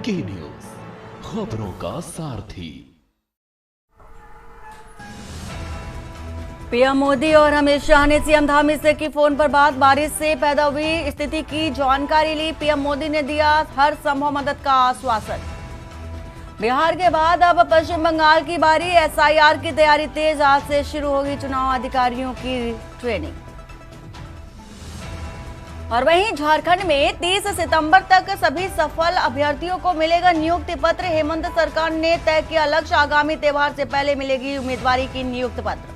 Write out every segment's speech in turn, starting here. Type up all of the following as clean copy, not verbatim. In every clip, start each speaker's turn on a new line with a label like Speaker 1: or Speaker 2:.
Speaker 1: के न्यूज, खबरों का सारथी।
Speaker 2: पीएम मोदी और अमित शाह ने सीएम धामी से की फोन पर बात। बारिश से पैदा हुई स्थिति की जानकारी ली। पीएम मोदी ने दिया हर संभव मदद का आश्वासन। बिहार के बाद अब पश्चिम बंगाल की बारी। एसआईआर की तैयारी तेज। आज से शुरू होगी चुनाव अधिकारियों की ट्रेनिंग। और वहीं झारखंड में 30 सितंबर तक सभी सफल अभ्यर्थियों को मिलेगा नियुक्ति पत्र। हेमंत सरकार ने तय किया लक्ष्य। आगामी त्योहार से पहले मिलेगी उम्मीदवारी की नियुक्ति पत्र।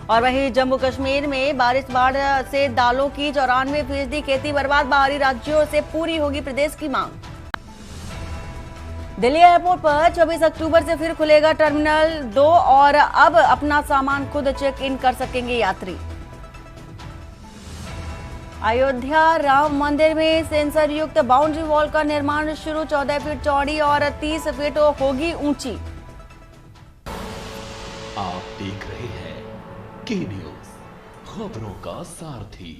Speaker 2: और वहीं जम्मू कश्मीर में बाढ़ से दालों की 94% खेती बर्बाद। बाहरी राज्यों से पूरी होगी प्रदेश की मांग। दिल्ली एयरपोर्ट पर 24 अक्टूबर से फिर खुलेगा टर्मिनल 2 और अब अपना सामान खुद चेक इन कर सकेंगे यात्री। अयोध्या राम मंदिर में सेंसर युक्त बाउंड्री वॉल का निर्माण शुरू। 14 फीट चौड़ी और 30 फीट होगी ऊंची।
Speaker 1: आप देख रहे हैं के न्यूज, खबरों का सारथी।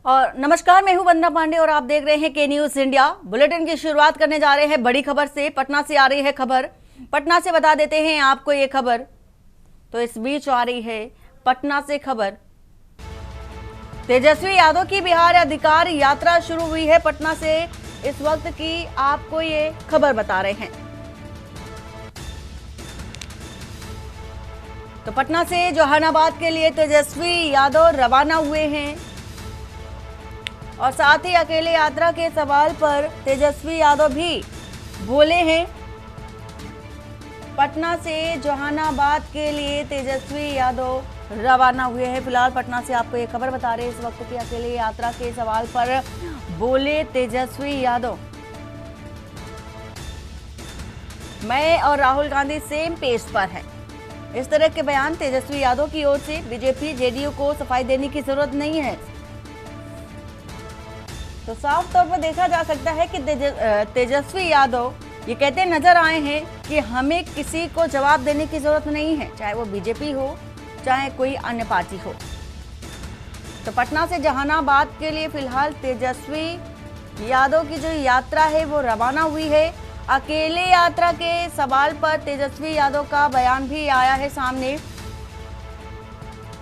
Speaker 2: और नमस्कार, मैं हूं वंदना पांडे और आप देख रहे हैं के न्यूज इंडिया। बुलेटिन की शुरुआत करने जा रहे हैं बड़ी खबर से। पटना से आ रही है खबर। पटना से बता देते हैं आपको ये खबर। तो इस बीच आ रही है पटना से खबर। तेजस्वी यादव की बिहार अधिकार यात्रा शुरू हुई है। पटना से इस वक्त की आपको ये खबर बता रहे हैं। तो पटना से जहानाबाद के लिए तेजस्वी यादव रवाना हुए हैं और साथ ही अकेले यात्रा के सवाल पर तेजस्वी यादव भी बोले हैं। पटना से जहानाबाद के लिए तेजस्वी यादव रवाना हुए हैं। फिलहाल पटना से आपको ये खबर बता रहे हैं इस वक्त की अकेले यात्रा के सवाल पर बोले तेजस्वी यादव, मैं और राहुल गांधी सेम पेज पर हैं। इस तरह के बयान तेजस्वी यादव की ओर से। बीजेपी जेडीयू को सफाई देने की जरूरत नहीं है। तो साफ तौर पर देखा जा सकता है कि तेजस्वी यादव ये कहते नजर आए हैं कि हमें किसी को जवाब देने की जरूरत नहीं है, चाहे वो बीजेपी हो चाहे कोई अन्य पार्टी हो। तो पटना से जहानाबाद के लिए फिलहाल तेजस्वी यादव की जो यात्रा है वो रवाना हुई है। अकेले यात्रा के सवाल पर तेजस्वी यादव का बयान भी आया है सामने।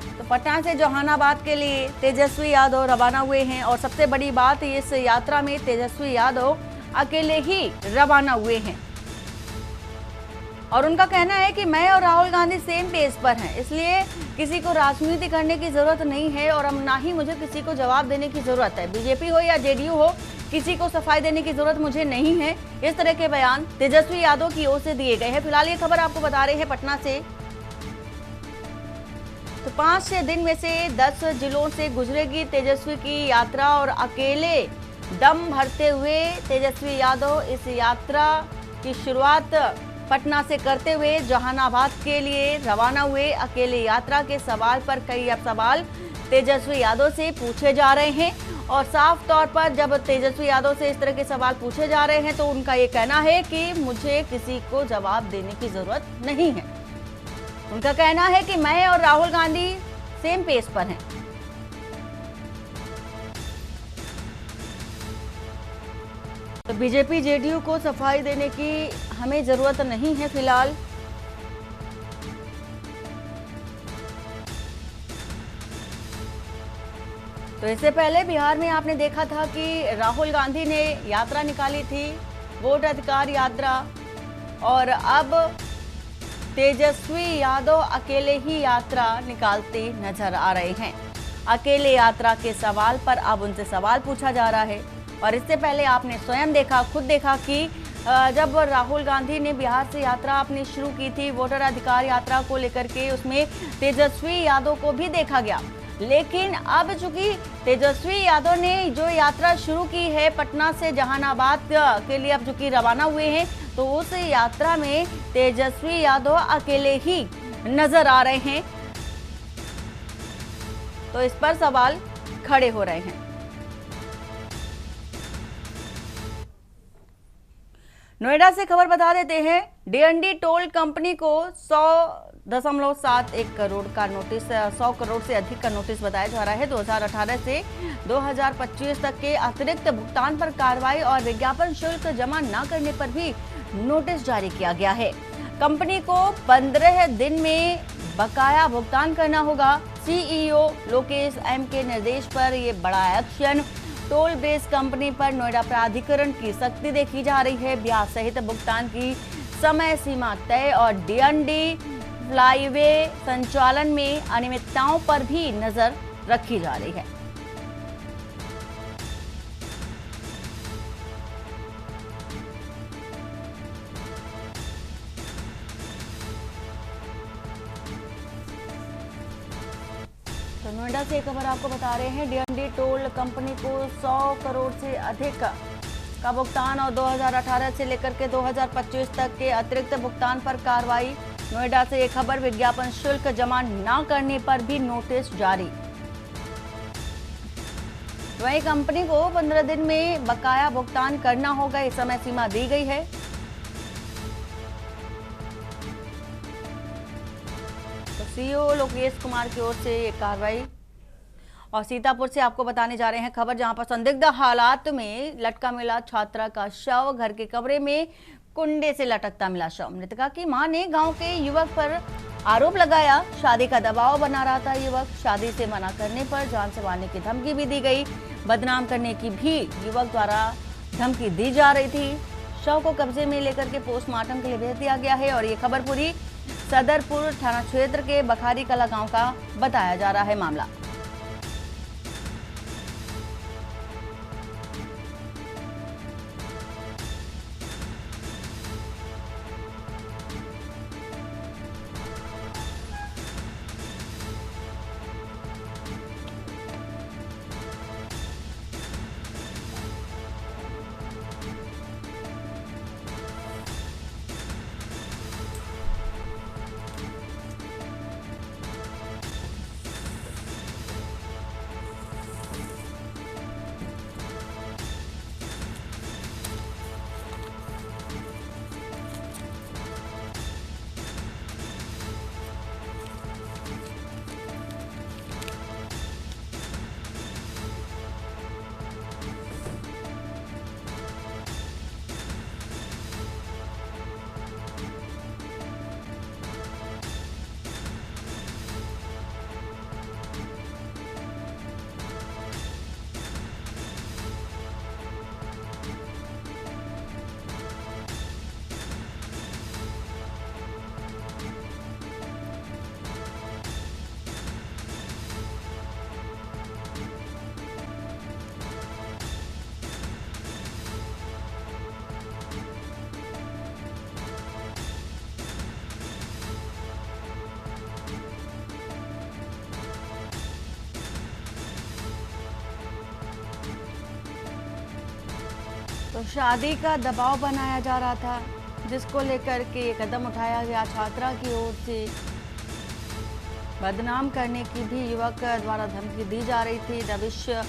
Speaker 2: तो पटना से जहानाबाद के लिए तेजस्वी यादव रवाना हुए हैं और सबसे बड़ी बात इस यात्रा में तेजस्वी यादव अकेले ही रवाना हुए हैं और उनका कहना है कि मैं और राहुल गांधी सेम पेज पर हैं, इसलिए किसी को राजनीति करने की जरूरत नहीं है और अब ना ही मुझे किसी को जवाब देने की जरूरत है। बीजेपी हो या जेडीयू हो, किसी को सफाई देने की जरूरत मुझे नहीं है। इस तरह के बयान तेजस्वी यादव की ओर से दिए गए हैं। फिलहाल ये खबर आपको बता रहे हैं पटना से। तो 5-6 दिन में से 10 जिलों से गुजरेगी तेजस्वी की यात्रा और अकेले दम भरते हुए तेजस्वी यादव इस यात्रा की शुरुआत पटना से करते हुए जहानाबाद के लिए रवाना हुए। अकेले यात्रा के सवाल पर कई अब सवाल तेजस्वी यादव से पूछे जा रहे हैं और साफ तौर पर जब तेजस्वी यादव से इस तरह के सवाल पूछे जा रहे हैं तो उनका ये कहना है कि मुझे किसी को जवाब देने की जरूरत नहीं है। उनका कहना है कि मैं और राहुल गांधी सेम पेज पर हैं। तो बीजेपी जेडीयू को सफाई देने की हमें जरूरत नहीं है फिलहाल। तो इससे पहले बिहार में आपने देखा था कि राहुल गांधी ने यात्रा निकाली थी, वोट अधिकार यात्रा, और अब तेजस्वी यादव अकेले ही यात्रा निकालते नजर आ रहे हैं। अकेले यात्रा के सवाल पर अब उनसे सवाल पूछा जा रहा है और इससे पहले आपने स्वयं देखा, खुद देखा कि जब राहुल गांधी ने बिहार से यात्रा अपनी शुरू की थी वोटर अधिकार यात्रा को लेकर के, उसमें तेजस्वी यादव को भी देखा गया। लेकिन अब चूंकि तेजस्वी यादव ने जो यात्रा शुरू की है पटना से जहानाबाद के लिए, अब चूंकि रवाना हुए हैं, तो उस यात्रा में तेजस्वी यादव अकेले ही नजर आ रहे हैं। तो इस पर सवाल खड़े हो रहे हैं। नोएडा से खबर बता देते हैं, डीएनडी टोल कंपनी को 100 1.71 करोड़ का नोटिस 100 करोड़ से अधिक का नोटिस बताया जा रहा है। 2018 से 2025 तक के अतिरिक्त भुगतान पर कार्रवाई और विज्ञापन शुल्क जमा न करने पर भी नोटिस जारी किया गया है। कंपनी को 15 दिन में बकाया भुगतान करना होगा। सीईओ लोकेश एम के निर्देश पर यह बड़ा एक्शन। टोल बेस कंपनी पर नोएडा प्राधिकरण की सख्ती देखी जा रही है। ब्याज सहित भुगतान की समय सीमा तय और डीएनडी फ्लाईवे संचालन में अनियमितताओं पर भी नजर रखी जा रही है। तो नोएडा से एक खबर आपको बता रहे हैं। डीएनडी टोल कंपनी को 100 करोड़ से अधिक का भुगतान और 2018 से लेकर के 2025 तक के अतिरिक्त भुगतान पर कार्रवाई। नोएडा से एक खबर, विज्ञापन शुल्क जमा न करने पर भी नोटिस जारी। वहीं कंपनी को 15 दिन में बकाया भुगतान करना होगा, इस समय सीमा दी गई है। तो सीईओ लोकेश कुमार की ओर से ये कार्रवाई। और सीतापुर से आपको बताने जा रहे हैं खबर, जहां पर संदिग्ध हालात में लटका मिला छात्रा का शव। घर के कमरे में कुंडे से लटकता मिला शव। मृतका की मां ने गांव के युवक पर आरोप लगाया, शादी का दबाव बना रहा था युवक। शादी से मना करने पर जान से मारने की धमकी भी दी गई। बदनाम करने की भी युवक द्वारा धमकी दी जा रही थी। शव को कब्जे में लेकर के पोस्टमार्टम के लिए भेज दिया गया है। और ये खबर पूरी सदरपुर थाना क्षेत्र के बखारी कला गांव का बताया जा रहा है मामला। तो शादी का दबाव बनाया जा रहा था, जिसको लेकर के कदम उठाया गया छात्रा की ओर से। बदनाम करने की भी युवक द्वारा धमकी दी जा रही थी। भविष्य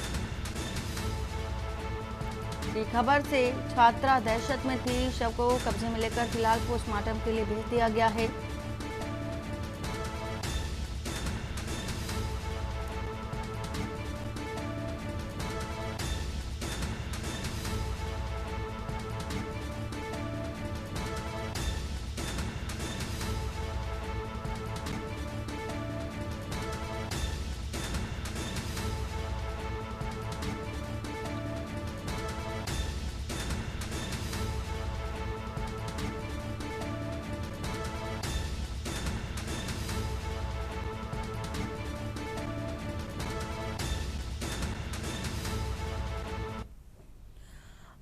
Speaker 2: की खबर से छात्रा दहशत में थी। शव को कब्जे में लेकर फिलहाल पोस्टमार्टम के लिए भेज दिया गया है।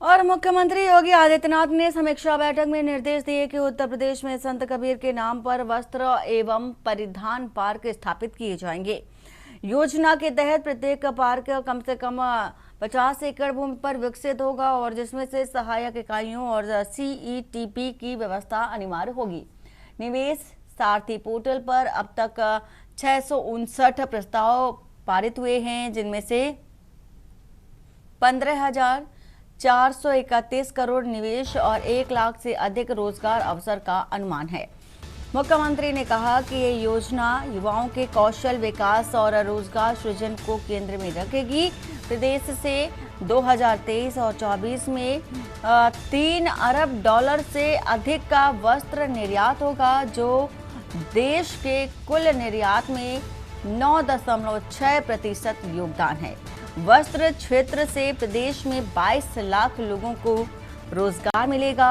Speaker 2: और मुख्यमंत्री योगी आदित्यनाथ ने समीक्षा बैठक में निर्देश दिए कि उत्तर प्रदेश में संत कबीर के नाम पर वस्त्र एवं परिधान पार्क स्थापित किए जाएंगे। योजना के तहत प्रत्येक पार्क कम से कम 50 एकड़ भूमि पर विकसित होगा और जिसमें से सहायक इकाइयों और सीईटीपी की व्यवस्था अनिवार्य होगी। निवेश सारथी पोर्टल पर अब तक 659 प्रस्ताव पारित हुए हैं, जिनमें से 15,431 करोड़ निवेश और 1 लाख से अधिक रोजगार अवसर का अनुमान है। मुख्यमंत्री ने कहा कि ये योजना युवाओं के कौशल विकास और रोजगार सृजन को केंद्र में रखेगी। प्रदेश से 2023 और 24 में 3 अरब डॉलर से अधिक का वस्त्र निर्यात होगा, जो देश के कुल निर्यात में 9.6% योगदान है। वस्त्र क्षेत्र से प्रदेश में 22 लाख लोगों को रोजगार मिलेगा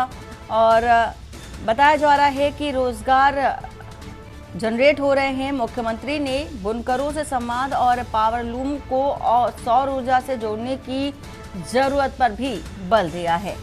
Speaker 2: और बताया जा रहा है कि रोजगार जनरेट हो रहे हैं। मुख्यमंत्री ने बुनकरों से संवाद और पावरलूम को सौर ऊर्जा से जोड़ने की जरूरत पर भी बल दिया है।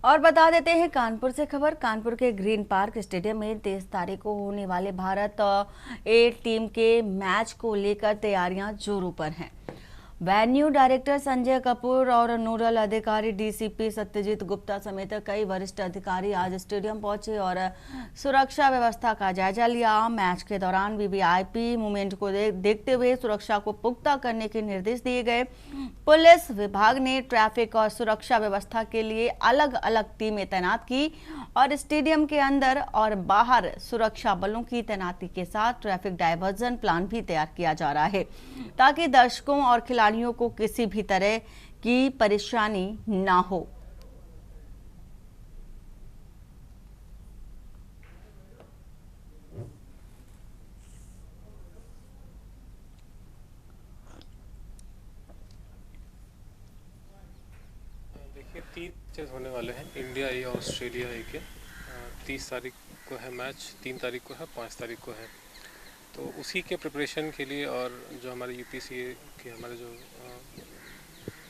Speaker 2: और बता देते हैं कानपुर से खबर। कानपुर के ग्रीन पार्क स्टेडियम में 23 तारीख को होने वाले भारत ए टीम के मैच को लेकर तैयारियां जोरों पर हैं। वेन्यू डायरेक्टर संजय कपूर और नोडल अधिकारी डीसीपी सत्यजीत गुप्ता समेत कई वरिष्ठ अधिकारी आज स्टेडियम पहुंचे और सुरक्षा व्यवस्था का जायजा लिया। मैच के दौरान वीवीआईपी मूवमेंट को देखते हुए सुरक्षा को पुख्ता करने के निर्देश दिए गए। पुलिस विभाग ने ट्रैफिक और सुरक्षा व्यवस्था के लिए अलग अलग टीमें तैनात की और स्टेडियम के अंदर और बाहर सुरक्षा बलों की तैनाती के साथ ट्रैफिक डायवर्जन प्लान भी तैयार किया जा रहा है, ताकि दर्शकों और खिलाड़ियों को किसी भी तरह की परेशानी ना हो।
Speaker 3: देखिए 3 मैचेस होने वाले हैं, इंडिया ए और ऑस्ट्रेलिया ए के। 30 तारीख को है मैच, 3 तारीख को है, 5 तारीख को है। तो उसी के प्रिपरेशन के लिए और जो हमारे यूपीसीए के हमारे जो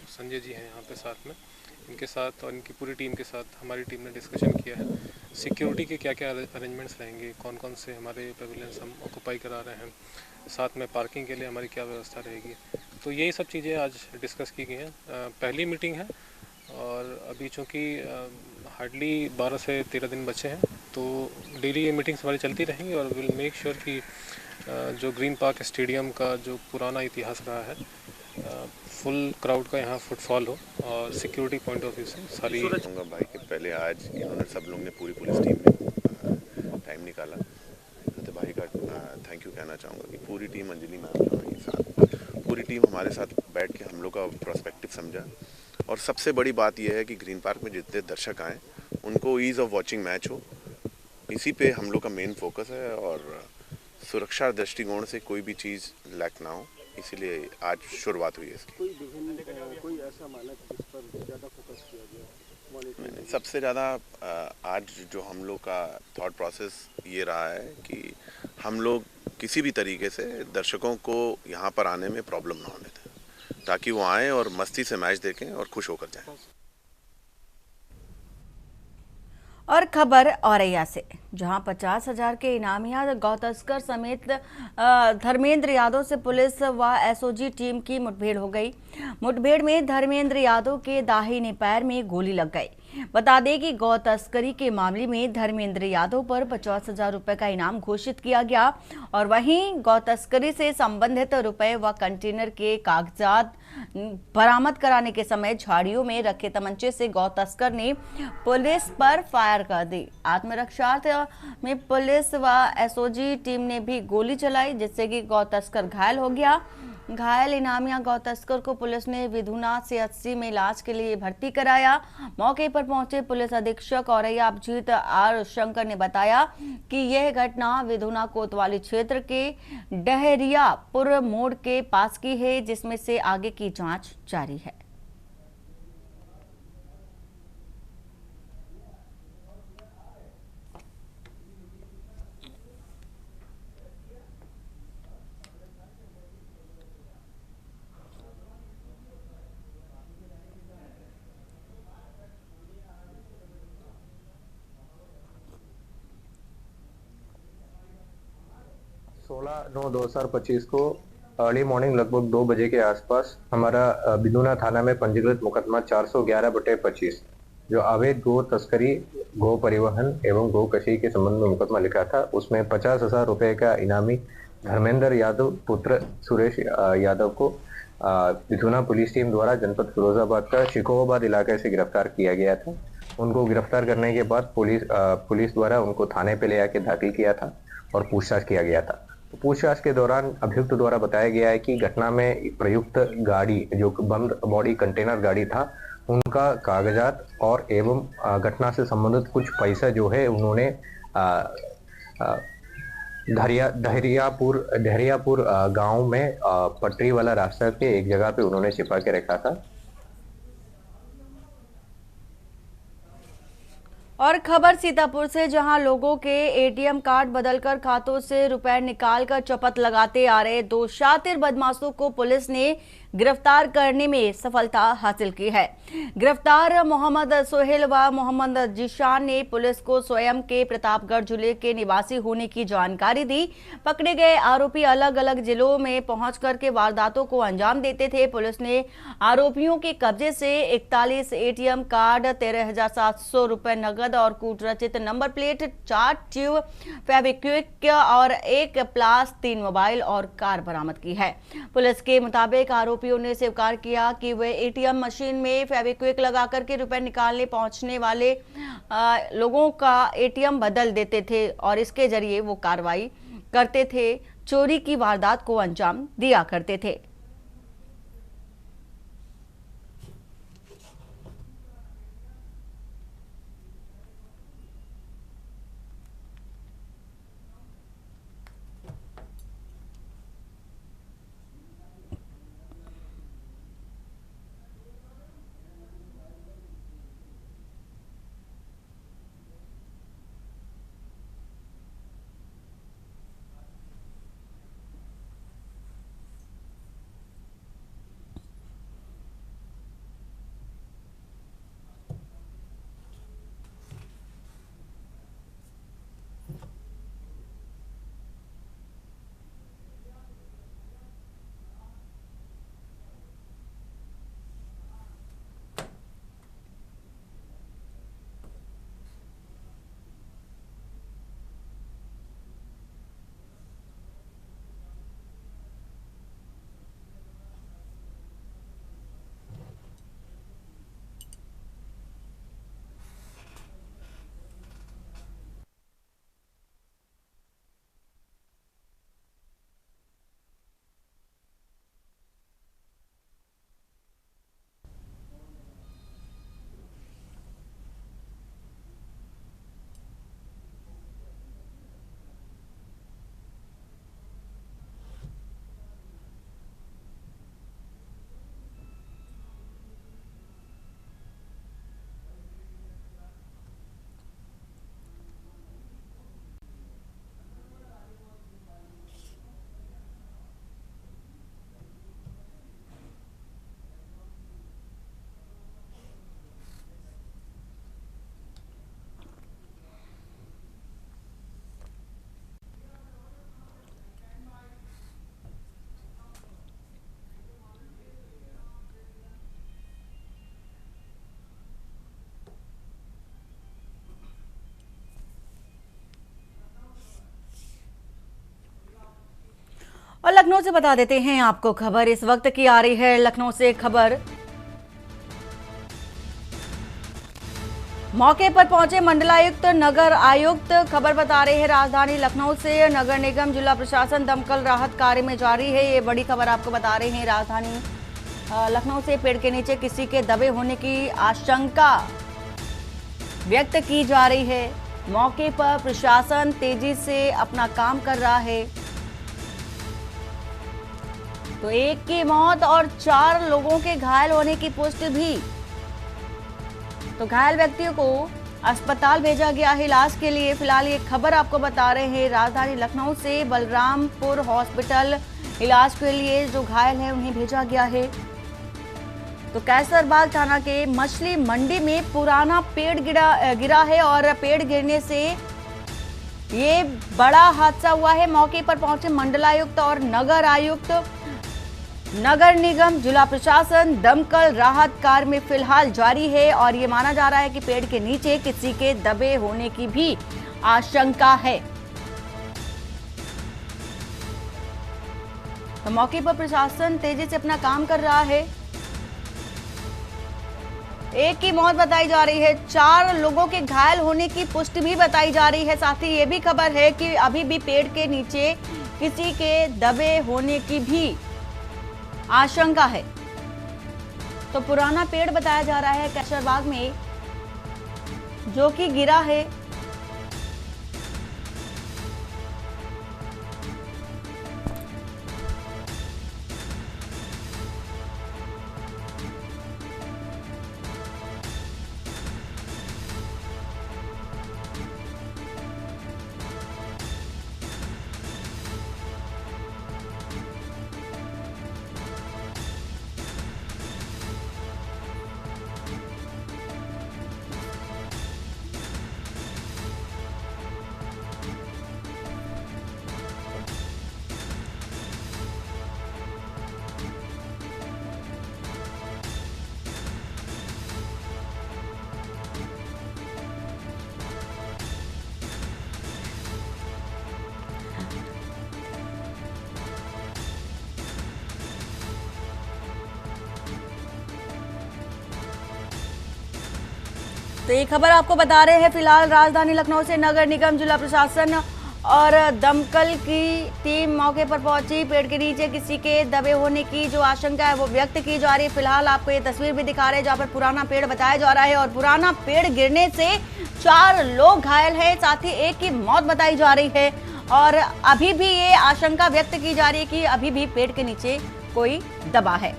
Speaker 3: संजय जी हैं यहाँ पे साथ में, इनके साथ और इनकी पूरी टीम के साथ हमारी टीम ने डिस्कशन किया है सिक्योरिटी के क्या क्या अरेंजमेंट्स रहेंगे, कौन कौन से हमारे पेविलियंस हम ऑक्यूपाई करा रहे हैं, साथ में पार्किंग के लिए हमारी क्या व्यवस्था रहेगी। तो यही सब चीज़ें आज डिस्कस की गई हैं। पहली मीटिंग है और अभी चूँकि हार्डली 12 से 13 दिन बचे हैं, तो डेली ये मीटिंग्स हमारी चलती रहेंगी और विल मेक श्योर कि जो ग्रीन पार्क स्टेडियम का जो पुराना इतिहास रहा है, फुल क्राउड का यहाँ फुटफॉल हो और सिक्योरिटी पॉइंट ऑफ व्यू से सारी
Speaker 4: कहूँगा भाई कि पहले आज इन्होंने सब लोग ने पूरी पुलिस टीम ने टाइम निकाला, तो भाई का थैंक यू कहना चाहूँगा कि पूरी टीम अंजलि मैम जो है साथ पूरी टीम हमारे साथ बैठ के हम लोग का प्रोस्पेक्टिव समझा। और सबसे बड़ी बात यह है कि ग्रीन पार्क में जितने दर्शक आए उनको ईज़ ऑफ वॉचिंग मैच हो, इसी पे हम लोग का मेन फोकस है और सुरक्षा दृष्टिकोण से कोई भी चीज़ लैक ना हो, इसीलिए आज शुरुआत हुई है इसकी।
Speaker 5: कोई ऐसा मानक जिस पर ज़्यादा फोकस किया गया?
Speaker 4: सबसे ज़्यादा आज जो हम लोग का थॉट प्रोसेस ये रहा है कि हम लोग किसी भी तरीके से दर्शकों को यहाँ पर आने में प्रॉब्लम ना होने दें, ताकि वो आएँ और मस्ती से मैच देखें और खुश होकर जाएं।
Speaker 2: और खबर औरैया से, जहां 50,000 के इनामिया गौ तस्कर समेत धर्मेंद्र यादव से पुलिस व एसओजी टीम की मुठभेड़ हो गई। मुठभेड़ में धर्मेंद्र यादव के दाहिने पैर में गोली लग गई। बता दें कि गौ तस्करी के मामले में धर्मेंद्र यादव पर 50,000 रुपए का इनाम घोषित किया गया और वहीं गौ तस्करी से संबंधित रुपए व कंटेनर के कागजात बरामद कराने के समय झाड़ियों में रखे तमंचे से गौ तस्कर ने पुलिस पर फायर कर दी। आत्मरक्षार्थ में पुलिस व एसओजी टीम ने भी गोली चलाई, जिससे कि गौ तस्कर घायल हो गया। घायल इनामिया गौ तस्कर को पुलिस ने विधुना सीएचसी में इलाज के लिए भर्ती कराया। मौके पर पहुंचे पुलिस अधीक्षक औरैया अभिजीत आर शंकर ने बताया कि यह घटना विधुना कोतवाली क्षेत्र के डहरियापुर मोड़ के पास की है, जिसमें से आगे की जांच जारी है।
Speaker 6: 16/9/2025 को अर्ली मॉर्निंग लगभग 2 बजे के आसपास हमारा बिदुना थाना में पंजीकृत मुकदमा 411/25 जो अवैध गो तस्करी, गो परिवहन एवं गो कशी के संबंध में मुकदमा लिखा था, उसमें 50,000 रुपए का इनामी धर्मेंद्र यादव पुत्र सुरेश यादव को बिदुना पुलिस टीम द्वारा जनपद फिरोजाबाद का शिकोहाबाद इलाके से गिरफ्तार किया गया था। उनको गिरफ्तार करने के बाद पुलिस द्वारा उनको थाने पे ले आके दाखिल किया था और पूछताछ किया गया था। तो पूछताछ के दौरान अभियुक्त द्वारा बताया गया है कि घटना में प्रयुक्त गाड़ी जो बंद बॉडी कंटेनर गाड़ी था, उनका कागजात और एवं घटना से संबंधित कुछ पैसा जो है उन्होंने दहरियापुर गांव में पटरी वाला रास्ता के एक जगह पे उन्होंने छिपा के रखा था।
Speaker 2: और खबर सीतापुर से, जहां लोगों के एटीएम कार्ड बदलकर खातों से रुपए निकालकर चपत लगाते आ रहे 2 शातिर बदमाशों को पुलिस ने गिरफ्तार करने में सफलता हासिल की है। गिरफ्तार मोहम्मद सोहेल व मोहम्मद जिशान ने पुलिस को स्वयं के प्रतापगढ़ जिले के निवासी होने की जानकारी दी। पकड़े गए आरोपी अलग अलग जिलों में पहुंच करके वारदातों को अंजाम देते थे। पुलिस ने आरोपियों के कब्जे से 41 एटीएम कार्ड, 13,700 रुपए नगद और कूट रचित नंबर प्लेट, 4 ट्यूब फेविक्विक और 1 प्लास, 3 मोबाइल और कार बरामद की है। पुलिस के मुताबिक आरोपियों ने स्वीकार किया कि वे एटीएम मशीन में फेविक्विक लगा करके रुपए निकालने पहुंचने वाले लोगों का एटीएम बदल देते थे और इसके जरिए वो कार्रवाई करते थे, चोरी की वारदात को अंजाम दिया करते थे। और लखनऊ से बता देते हैं आपको खबर इस वक्त की आ रही है। लखनऊ से खबर, मौके पर पहुंचे मंडलायुक्त, नगर आयुक्त। खबर बता रहे हैं राजधानी लखनऊ से नगर निगम, जिला प्रशासन, दमकल राहत कार्य में जारी है। ये बड़ी खबर आपको बता रहे हैं राजधानी लखनऊ से। पेड़ के नीचे किसी के दबे होने की आशंका व्यक्त की जा रही है। मौके पर प्रशासन तेजी से अपना काम कर रहा है। तो 1 की मौत और 4 लोगों के घायल होने की पुष्टि भी। तो घायल व्यक्तियों को अस्पताल भेजा गया है इलाज के लिए। फिलहाल ये खबर आपको बता रहे हैं राजधानी लखनऊ से। बलरामपुर हॉस्पिटल इलाज के लिए जो घायल हैं उन्हें भेजा गया है। तो कैसरबाग थाना के मछली मंडी में पुराना पेड़ गिरा है और पेड़ गिरने से ये बड़ा हादसा हुआ है। मौके पर पहुंचे मंडलायुक्त और नगर आयुक्त, नगर निगम, जिला प्रशासन, दमकल राहत कार्य में फिलहाल जारी है और ये माना जा रहा है कि पेड़ के नीचे किसी के दबे होने की भी आशंका है। तो मौके पर प्रशासन तेजी से अपना काम कर रहा है। एक की मौत बताई जा रही है, 4 लोगों के घायल होने की पुष्टि भी बताई जा रही है। साथ ही ये भी खबर है कि अभी भी पेड़ के नीचे किसी के दबे होने की भी आशंका है। तो पुराना पेड़ बताया जा रहा है कैसरबाग में, जो कि गिरा है। तो ये खबर आपको बता रहे हैं फिलहाल राजधानी लखनऊ से। नगर निगम, जिला प्रशासन और दमकल की टीम मौके पर पहुंची। पेड़ के नीचे किसी के दबे होने की जो आशंका है वो व्यक्त की जा रही है। फिलहाल आपको ये तस्वीर भी दिखा रहे हैं जहां पर पुराना पेड़ बताया जा रहा है और पुराना पेड़ गिरने से 4 लोग घायल हैं, साथ ही एक की मौत बताई जा रही है। और अभी भी ये आशंका व्यक्त की जा रही है कि अभी भी पेड़ के नीचे कोई दबा है।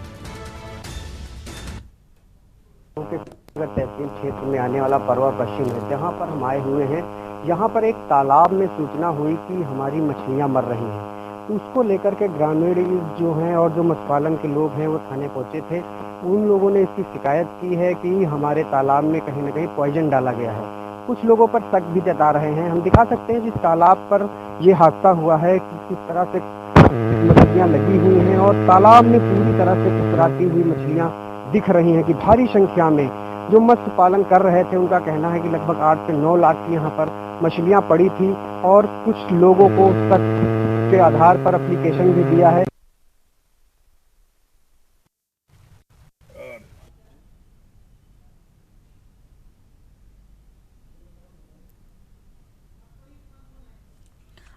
Speaker 7: तहसील क्षेत्र में आने वाला परवा पश्चिम है, जहाँ पर हम आए हुए हैं। यहाँ पर एक तालाब में सूचना हुई कि हमारी मछलियाँ मर रही हैं, तो उसको लेकर के ग्रामीण जो हैं और जो मत्स्य पालन के लोग हैं वो थाने पहुँचे थे। उन लोगों ने इसकी शिकायत की है कि हमारे तालाब में कहीं न कहीं पॉइजन डाला गया है। कुछ लोगों पर शक भी जता रहे हैं। हम दिखा सकते हैं जिस तालाब पर ये हादसा हुआ है कि किस तरह से मछलियाँ लगी हुई हैं और तालाब में पूरी तरह से फुसराती हुई मछलियाँ दिख रही हैं कि भारी संख्या में जो मत्स्य पालन कर रहे थे उनका कहना है कि लगभग 8 से 9 लाख की यहाँ पर मछलियाँ पड़ी थी और कुछ लोगों को शक के आधार पर एप्लीकेशन भी दिया है।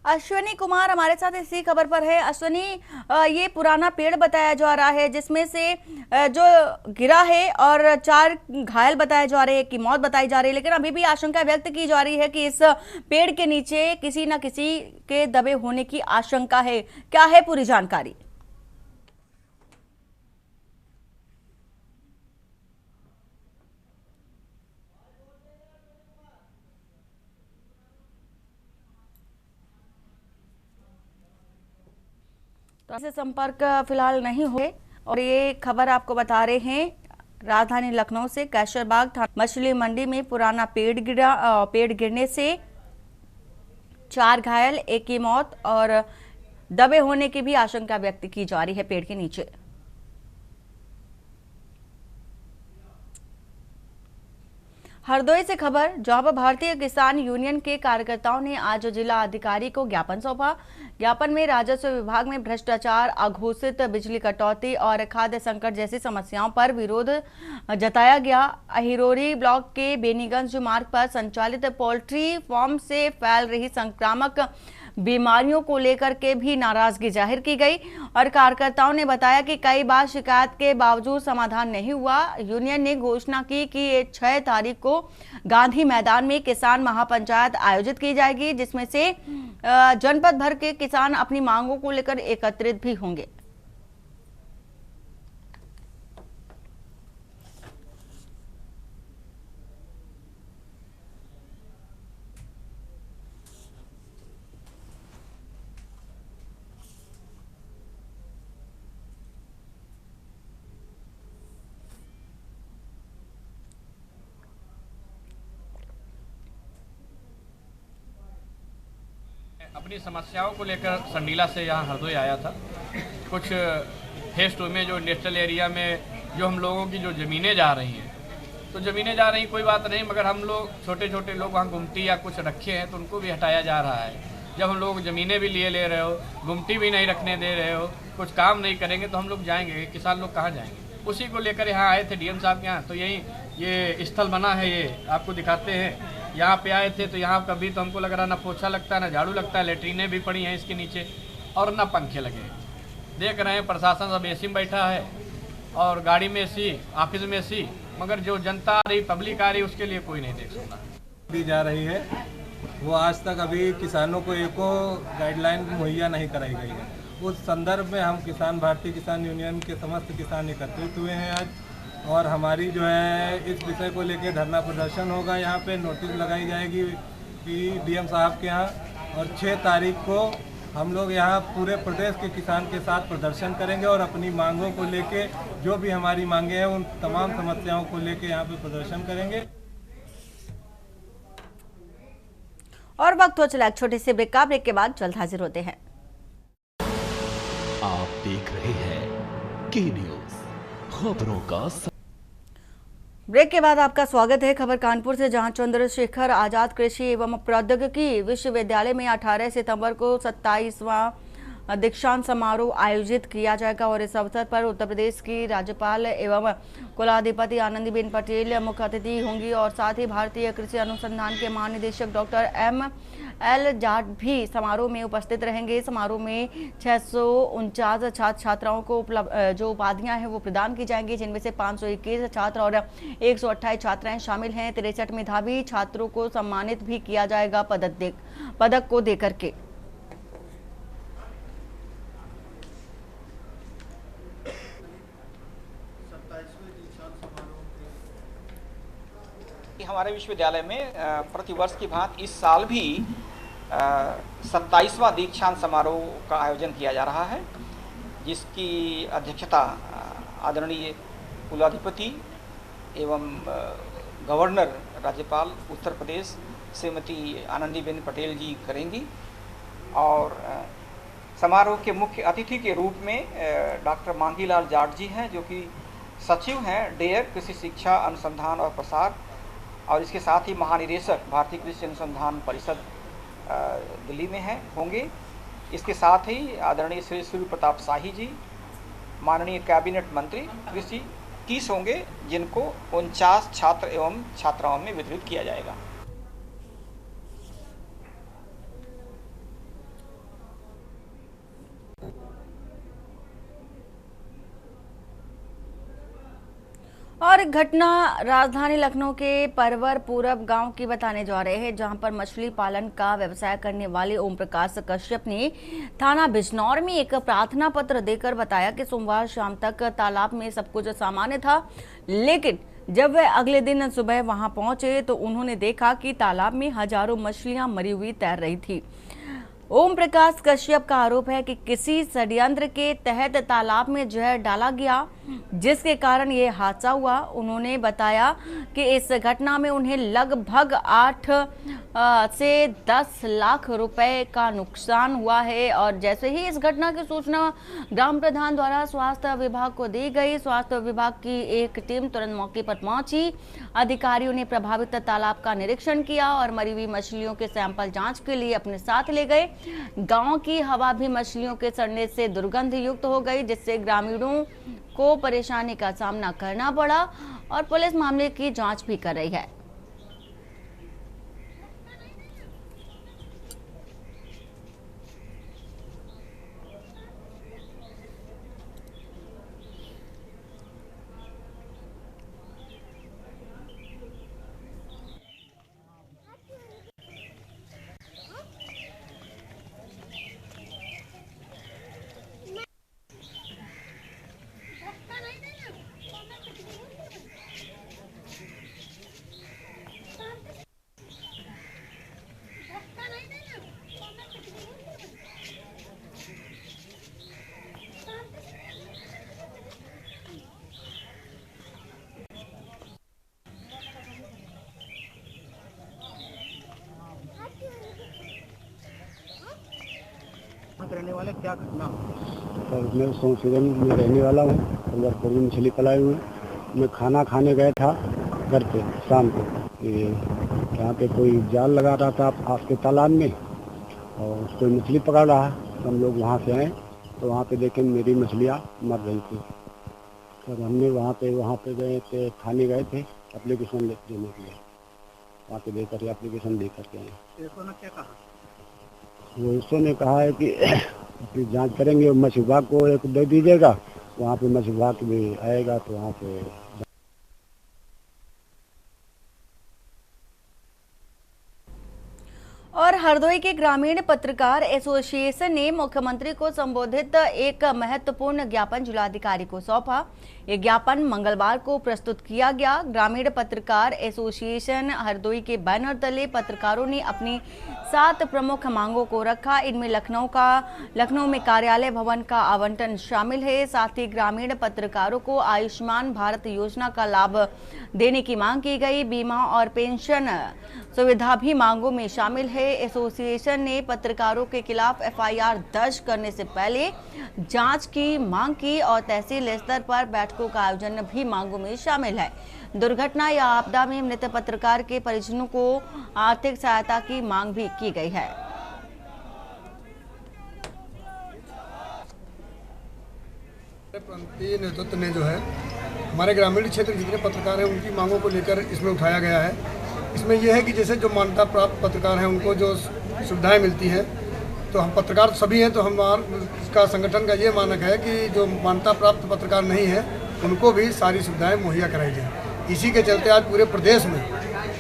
Speaker 2: अश्विनी कुमार हमारे साथ इसी खबर पर है। अश्विनी, ये पुराना पेड़ बताया जा रहा है जिसमें से जो गिरा है और 4 घायल बताए जा रहे हैं की मौत बताई जा रही है, लेकिन अभी भी आशंका व्यक्त की जा रही है कि इस पेड़ के नीचे किसी न किसी के दबे होने की आशंका है। क्या है पूरी जानकारी? तो से संपर्क फिलहाल नहीं हुए और ये खबर आपको बता रहे हैं राजधानी लखनऊ से। कैसरबाग मछली मंडी में पुराना पेड़ गिरने से 4 घायल, 1 की मौत और दबे होने की भी आशंका व्यक्त की जा रही है पेड़ के नीचे। हरदोई से खबर, जहां पर भारतीय किसान यूनियन के कार्यकर्ताओं ने आज जिला अधिकारी को ज्ञापन सौंपा। ज्ञापन में राजस्व विभाग में भ्रष्टाचार, अघोषित बिजली कटौती और खाद्य संकट जैसी समस्याओं पर विरोध जताया गया। अहिरोरी ब्लॉक के बेनीगंज मार्ग पर संचालित पोल्ट्री फार्म से फैल रही संक्रामक बीमारियों को लेकर के भी नाराजगी जाहिर की गई और कार्यकर्ताओं ने बताया कि कई बार शिकायत के बावजूद समाधान नहीं हुआ। यूनियन ने घोषणा की कि 6 तारीख को गांधी मैदान में किसान महापंचायत आयोजित की जाएगी, जिसमें से जनपद भर के किसान अपनी मांगों को लेकर एकत्रित भी होंगे।
Speaker 8: अपनी समस्याओं को लेकर संडीला से यहाँ हरदोई आया था। कुछ फेज 2 में जो इंडस्ट्रियल एरिया में जो हम लोगों की जो ज़मीनें जा रही हैं, तो ज़मीनें जा रही कोई बात नहीं, मगर हम लोग छोटे छोटे लोग वहाँ गुमटी या कुछ रखे हैं तो उनको भी हटाया जा रहा है। जब हम लोग ज़मीनें भी लिए ले रहे हो, गुमटी भी नहीं रखने दे रहे हो, कुछ काम नहीं करेंगे तो हम लोग जाएंगे, किसान लोग कहाँ जाएंगे? उसी को लेकर यहाँ आए थे डीएम साहब के यहाँ। तो यही ये स्थल बना है, ये आपको दिखाते हैं। यहाँ पे आए थे तो यहाँ कभी तो हमको लग रहा ना पोछा लगता है ना झाड़ू लगता है, लेटरीनें भी पड़ी हैं इसके नीचे और ना पंखे लगे हैं। देख रहे हैं प्रशासन सब एसी में बैठा है और गाड़ी में एसी, ऑफिस में एसी, मगर जो जनता आ रही, पब्लिक आ रही, उसके लिए कोई नहीं देख सकता।
Speaker 9: दी जा रही है वो आज तक अभी किसानों को एको गाइडलाइन मुहैया नहीं कराई गई है। उस संदर्भ में हम किसान भारतीय किसान यूनियन के समस्त किसान एकत्रित हुए हैं आज, और हमारी जो है इस विषय को लेकर धरना प्रदर्शन होगा। यहाँ पे नोटिस लगाई जाएगी कि डीएम साहब के यहाँ, और 6 तारीख को हम लोग यहाँ पूरे प्रदेश के किसान के साथ प्रदर्शन करेंगे और अपनी मांगों को लेके, जो भी हमारी मांगे हैं उन तमाम समस्याओं को लेके यहाँ पे प्रदर्शन करेंगे।
Speaker 2: और वक्त हो चला एक छोटे से ब्रेक का। ब्रेक के बाद जल्द हाजिर होते हैं।
Speaker 1: आप देख रहे हैं के न्यूज़, खबरों का
Speaker 2: ब्रेक के बाद आपका स्वागत है। खबर कानपुर से, जहां चंद्रशेखर आजाद कृषि एवं प्रौद्योगिकी विश्वविद्यालय में 18 सितंबर को 27वां दीक्षांत समारोह आयोजित किया जाएगा और इस अवसर पर उत्तर प्रदेश की राज्यपाल एवं कुलाधिपति आनंदीबेन पटेल मुख्य अतिथि होंगी और साथ ही भारतीय कृषि अनुसंधान के महानिदेशक डॉक्टर ML जाट भी समारोह में उपस्थित रहेंगे। समारोह में 649 छात्र छात्राओं को जो उपाधियां हैं वो प्रदान की जाएंगी, जिनमें से 521 छात्र और 128 छात्राएं शामिल हैं। 63 मेधावी छात्रों को सम्मानित भी किया जाएगा पदक को देकर के।
Speaker 10: हमारे विश्वविद्यालय में प्रतिवर्ष की भांति इस साल भी 27वां दीक्षांत समारोह का आयोजन किया जा रहा है, जिसकी अध्यक्षता आदरणीय कुलाधिपति एवं गवर्नर राज्यपाल उत्तर प्रदेश श्रीमती आनंदीबेन पटेल जी करेंगी। और समारोह के मुख्य अतिथि के रूप में डॉक्टर मांगीलाल जाट जी हैं, जो कि सचिव हैं डेयर कृषि शिक्षा अनुसंधान और प्रसार, और इसके साथ ही महानिदेशक भारतीय कृषि अनुसंधान परिषद दिल्ली में होंगे। इसके साथ ही आदरणीय श्री सूर्य प्रताप शाही जी, माननीय कैबिनेट मंत्री कृषि 30 होंगे, जिनको 49 छात्र एवं छात्राओं में वितरित किया जाएगा।
Speaker 2: और घटना राजधानी लखनऊ के परवर पूरब गांव की बताने जा रहे हैं, जहां पर मछली पालन का व्यवसाय करने वाले ओम प्रकाश कश्यप ने थाना बिजनौर में एक प्रार्थना पत्र देकर बताया कि सोमवार शाम तक तालाब में सब कुछ सामान्य था, लेकिन जब वह अगले दिन सुबह वहां पहुंचे तो उन्होंने देखा कि तालाब में हजारों मछलियां मरी हुई तैर रही थी। ओम प्रकाश कश्यप का आरोप है कि किसी षड्यंत्र के तहत तालाब में जहर डाला गया, जिसके कारण ये हादसा हुआ। उन्होंने बताया कि इस घटना में उन्हें लगभग 8 से 10 लाख रुपए का नुकसान हुआ है। और जैसे ही इस घटना की सूचना ग्राम प्रधान द्वारा स्वास्थ्य विभाग को दी गई, स्वास्थ्य विभाग की एक टीम तुरंत मौके पर पहुंची। अधिकारियों ने प्रभावित तालाब का निरीक्षण किया और मरी हुई मछलियों के सैंपल जांच के लिए अपने साथ ले गए। गांव की हवा भी मछलियों के सड़ने से दुर्गंध युक्त हो गई, जिससे ग्रामीणों को परेशानी का सामना करना पड़ा और पुलिस मामले की जांच भी कर रही है।
Speaker 5: रहने वाले, क्या घटना हुई?
Speaker 7: सर मैं सोनसुरन में रहने वाला हूँ, पंजाबपुर में मछली पलाए हुए हैं। मैं खाना खाने गया था घर पे शाम को, यहाँ पे कोई जाल लगा रहा था आपके तालाब में और कोई मछली पकड़ रहा। हम लोग वहाँ से आए तो वहाँ पे देखें मेरी मछलियाँ मर रही थी। सर हमने वहाँ पे गए थे, थाने गए थे एप्लीकेशन देने के लिए, वहाँ पे देकर एप्लीकेशन दे करके आए।
Speaker 5: एसओ ने क्या कहा?
Speaker 7: वो एसओ ने कहा है कि अपनी जांच करेंगे, मत्स्य विभाग को एक दे दीजिएगा, वहाँ पे मत्स्य विभाग भी आएगा तो वहाँ पे।
Speaker 2: और हरदोई के ग्रामीण पत्रकार एसोसिएशन ने मुख्यमंत्री को संबोधित एक महत्वपूर्ण ज्ञापन जिलाधिकारी को सौंपा। ये ज्ञापन मंगलवार को प्रस्तुत किया गया। ग्रामीण पत्रकार एसोसिएशन हरदोई के बैनर तले पत्रकारों ने अपनी 7 प्रमुख मांगों को रखा। इनमें लखनऊ में कार्यालय भवन का आवंटन शामिल है। साथ ही ग्रामीण पत्रकारों को आयुष्मान भारत योजना का लाभ देने की मांग की गई। बीमा और पेंशन सुविधा भी मांगों में शामिल है। एसोसिएशन ने पत्रकारों के खिलाफ एफआईआर दर्ज करने से पहले जांच की मांग की और तहसील स्तर पर बैठकों का आयोजन भी मांगों में शामिल है। दुर्घटना या आपदा में मृत पत्रकार के परिजनों को आर्थिक सहायता की मांग भी की गई है।
Speaker 11: प्रांतीय नेतृत्व ने जो है हमारे ग्रामीण क्षेत्र के जितने पत्रकार हैं उनकी मांगों को लेकर इसमें उठाया गया है। इसमें यह है कि जैसे जो मान्यता प्राप्त पत्रकार हैं उनको जो सुविधाएं मिलती हैं, तो हम पत्रकार सभी हैं, तो हमारा संगठन का ये मानक है कि जो मान्यता प्राप्त पत्रकार नहीं है उनको भी सारी सुविधाएं मुहैया कराई जाए। इसी के चलते आज पूरे प्रदेश में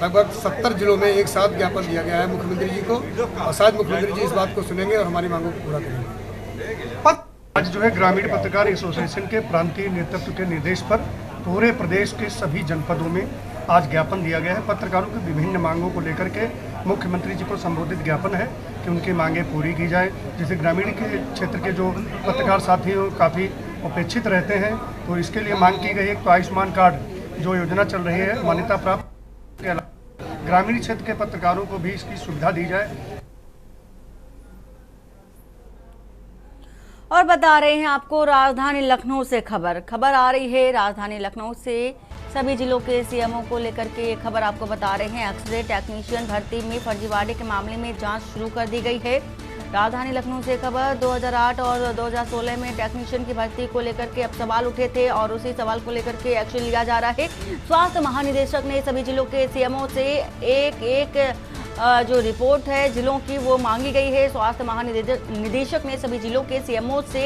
Speaker 11: लगभग 70 जिलों में एक साथ ज्ञापन दिया गया है मुख्यमंत्री जी को, और शायद मुख्यमंत्री जी इस बात को सुनेंगे और हमारी मांगों को पूरा करेंगे।
Speaker 5: आज जो है ग्रामीण पत्रकार एसोसिएशन के प्रांतीय नेतृत्व के निर्देश पर पूरे प्रदेश के सभी जनपदों में आज ज्ञापन दिया गया है। पत्रकारों की विभिन्न मांगों को लेकर के मुख्यमंत्री जी को संबोधित ज्ञापन है कि उनकी मांगें पूरी की जाए। जैसे ग्रामीण के क्षेत्र के जो पत्रकार साथी काफ़ी उपेक्षित रहते हैं, तो इसके लिए मांग की गई। एक तो आयुष्मान कार्ड जो योजना चल रही है मान्यता प्राप्त के अलावा ग्रामीण क्षेत्र के पत्रकारों को भी इसकी सुविधा दी जाए।
Speaker 2: और बता रहे हैं आपको राजधानी लखनऊ से खबर आ रही है। राजधानी लखनऊ से सभी जिलों के सीएमओ को लेकर के ये खबर आपको बता रहे हैं। एक्स-रे टेक्नीशियन भर्ती में फर्जीवाड़े के मामले में जांच शुरू कर दी गई है। राजधानी लखनऊ से खबर 2008 और 2016 में टेक्नीशियन की भर्ती को लेकर के अब सवाल उठे थे और उसी सवाल को लेकर के एक्शन लिया जा रहा है। स्वास्थ्य महानिदेशक ने सभी जिलों के सीएमओ से एक जो रिपोर्ट है जिलों की वो मांगी गई है। स्वास्थ्य महानिदेशक ने सभी जिलों के सीएमओ से